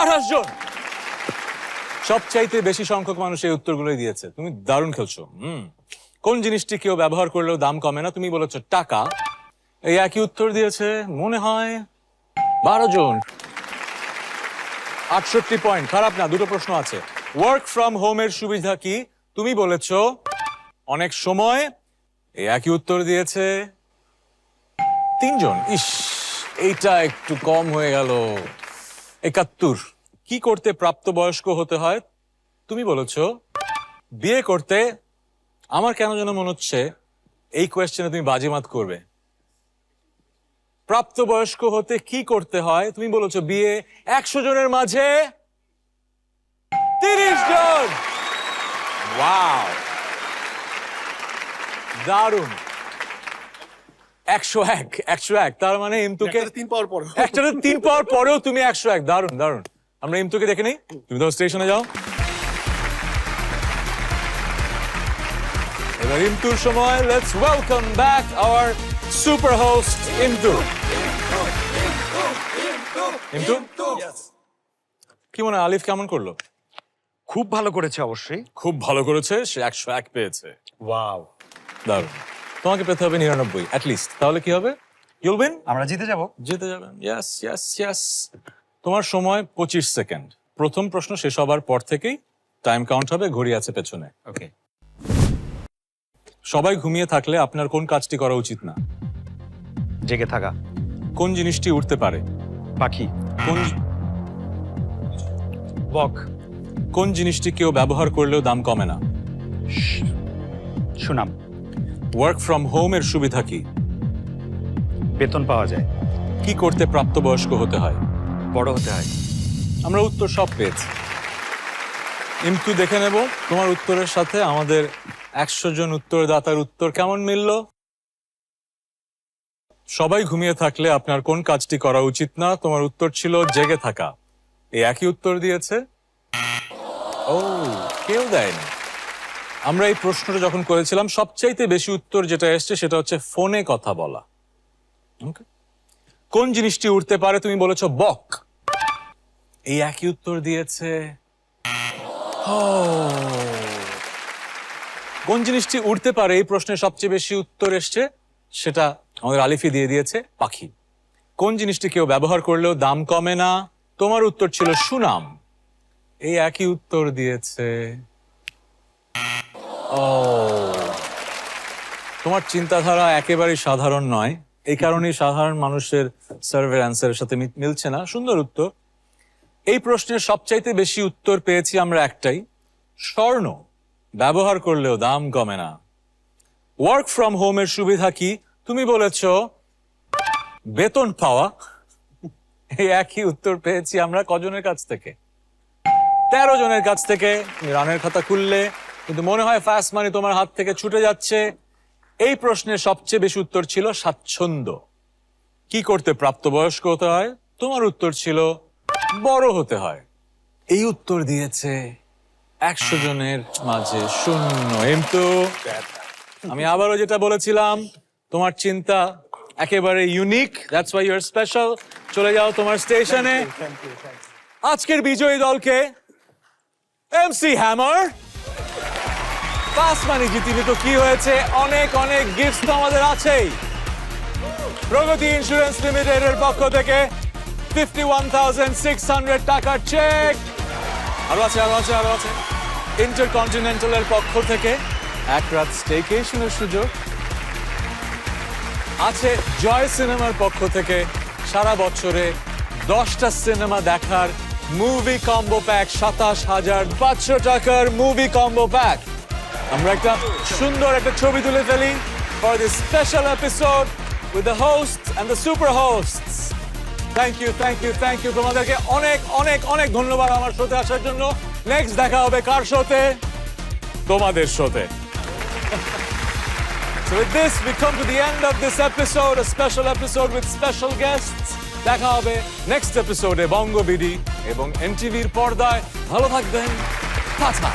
28 জন। সবচাইতে বেশি সংখ্যক মানুষ এই উত্তরগুলোই দিয়েছে। তুমি দারুণ খেলছো। কোন জিনিসটি কেউ ব্যবহার করলেও দাম কমে না? তুমি বলেছো টাকা। এই একই উত্তর দিয়েছে মনে হয় 12 জন। 68 পয়েন্ট, খারাপ না। দুটো প্রশ্ন আছে। ওয়ার্ক ফ্রম হোমের সুবিধা কি? তুমি বলেছো অনেক সময়। এই একই উত্তর দিয়েছে 3 জন। ইস, এইটা একটু কম হয়ে গেল। 71। কি করতে প্রাপ্তবয়স্ক হতে হয়? তুমি বলেছো বিয়ে করতে। আমার কেন যেন মনে হচ্ছে এই কোয়েশ্চেনে তুমি বাজিমাত করবে। প্রাপ্তবয়স্ক হতে কি করতে হয়? তুমি বলেছো বিয়ে। 100 জনের মাঝে 30 জন। ওয়াও, দারুণ। 101। তার মানে ইমতুকে 3 পাওয়ার পর। একটাতে 3 পাওয়ার পরেও তুমি 101। দারুণ দারুণ। আমরা ইমতুকে দেখে নিই। তুমি তো স্টেশনে যাও। এবার ইমতুর সময়। Let's welcome back hour super host Imtu. Imtu, কি মনে হয় আলিফ কেমন করলো? খুব ভালো করেছে অবশ্যই। খুব ভালো করেছে, সে 101 পেয়েছে। ওয়াও, দারুণ। তোমাকে পেতে হবে 99 অ্যাটলিস্ট। তাহলে কি হবে? ইউল উইন। আমরা জিতে যাব। জিতে যাবেন। Yes yes yes. তোমার সময় 25 সেকেন্ড। প্রথম প্রশ্ন শেষ হবার পর থেকেই টাইম কাউন্ট হবে, ঘড়ি আছে পেছনে। ওকে, সবাই ঘুমিয়ে থাকলে আপনার কোন কাজটি করা উচিত না? জেগে থাকা। কোন জিনিসটি উড়তে পারে? পাখি। কোন বক। কোন জিনিসটি কেউ ব্যবহার করলেও দাম কমে না? সুনাম। ওয়ার্ক ফ্রম হোমের সুবিধা কি? বেতন পাওয়া যায়। কি করতে প্রাপ্তবয়স্ক হতে হয়? বড় হতে হয়। আমরা উত্তর সব পেয়েছি। ইমতু, দেখে নেব তোমার উত্তরের সাথে আমাদের 100 জন উত্তরদাতার উত্তর কেমন মিলল। সবাই ঘুমিয়ে থাকলে আপনার কোন কাজটি করা উচিত না? তোমার উত্তর ছিল জেগে থাকা। এই একই উত্তর দিয়েছে। ও, কেউ দেয়নি। আমরা এই প্রশ্নটা যখন করেছিলাম সবচাইতে বেশি উত্তর যেটা এসছে সেটা হচ্ছে ফোনে কথা বলা। Okay? কোন জিনিসটি উড়তে পারে? তুমি বলেছো বক। এই একই উত্তর দিয়েছে। কোন জিনিসটি উড়তে পারে এই প্রশ্নে সবচেয়ে বেশি উত্তর এসছে সেটা আমাদের আলিফি দিয়ে দিয়েছে পাখি। কোন জিনিসটি কেউ ব্যবহার করলেও দাম কমে না? তোমার উত্তর ছিল সুনাম। এই একই উত্তর দিয়েছে। ও, তোমার চিন্তাধারা একেবারেই সাধারণ নয়, এই কারণেই সাধারণ মানুষের সার্ভে অ্যান্সারের সাথে মিলছে না। সুন্দর উত্তর। এই প্রশ্নের সবচাইতে বেশি উত্তর পেয়েছি আমরা একটাই, স্বর্ণ ব্যবহার করলেও দাম কমে না। ওয়ার্ক ফ্রম হোমের সুবিধা কি? তুমি বলেছো বেতন পাওয়া। এই একই উত্তর পেয়েছি আমরা কজনের কাছ থেকে? 13 জনের কাছ থেকে। রানের খাতা খুললে কিন্তু মনে হয় ফাস্ট মানি তোমার হাত থেকে ছুটে যাচ্ছে। এই প্রশ্নের সবচেয়ে বেশি উত্তর ছিল স্বাচ্ছন্দ্য। কি করতে প্রাপ্তবয়স্ক হতে হয়? তোমার উত্তর ছিল বড় হতে হয়। এই উত্তর দিয়েছে 100 জনের মাঝে 0। কিন্তু আমি আবারও যেটা বলেছিলাম, তোমার চিন্তা একেবারে unique, that's why you are special. চলে যাও তোমার স্টেশনে। আজকের বিজয়ী দলকে এমসি হ্যামার, পাস মানি জিতিনি তো কি হয়েছে, অনেক অনেক গিফট তো আমাদের আছেই। প্রগতি ইন্স্যুরেন্স লিমিটেডের পক্ষ থেকে 51,600 টাকার চেক। আরো আছে। ইন্টারকন্টিনেন্টালের পক্ষ থেকে 1 রাত স্টেকেশনের সুযোগ আছে। জয় সিনেমার পক্ষ থেকে সারা বছরে 10টা সিনেমা দেখার মুভি কম্বো প্যাক, 27,500 টাকার মুভি কম্বো প্যাক। আমরা একটা সুন্দর একটা ছবি তুলে ফেলি for this special episode with the host and the super hosts. Thank you তোমাদেরকে অনেক অনেক অনেক ধন্যবাদ আমার শোতে আসার জন্য। নেক্সট দেখা হবে কার শোতে? তোমাদের শোতে। So with this, we come to the end of this episode, a special episode with special guests. দেখা হবে নেক্সট এপিসোডে বঙ্গ বিডি এবং এনটিভির পর্দায়। ভালো থাকবেন। টাটা।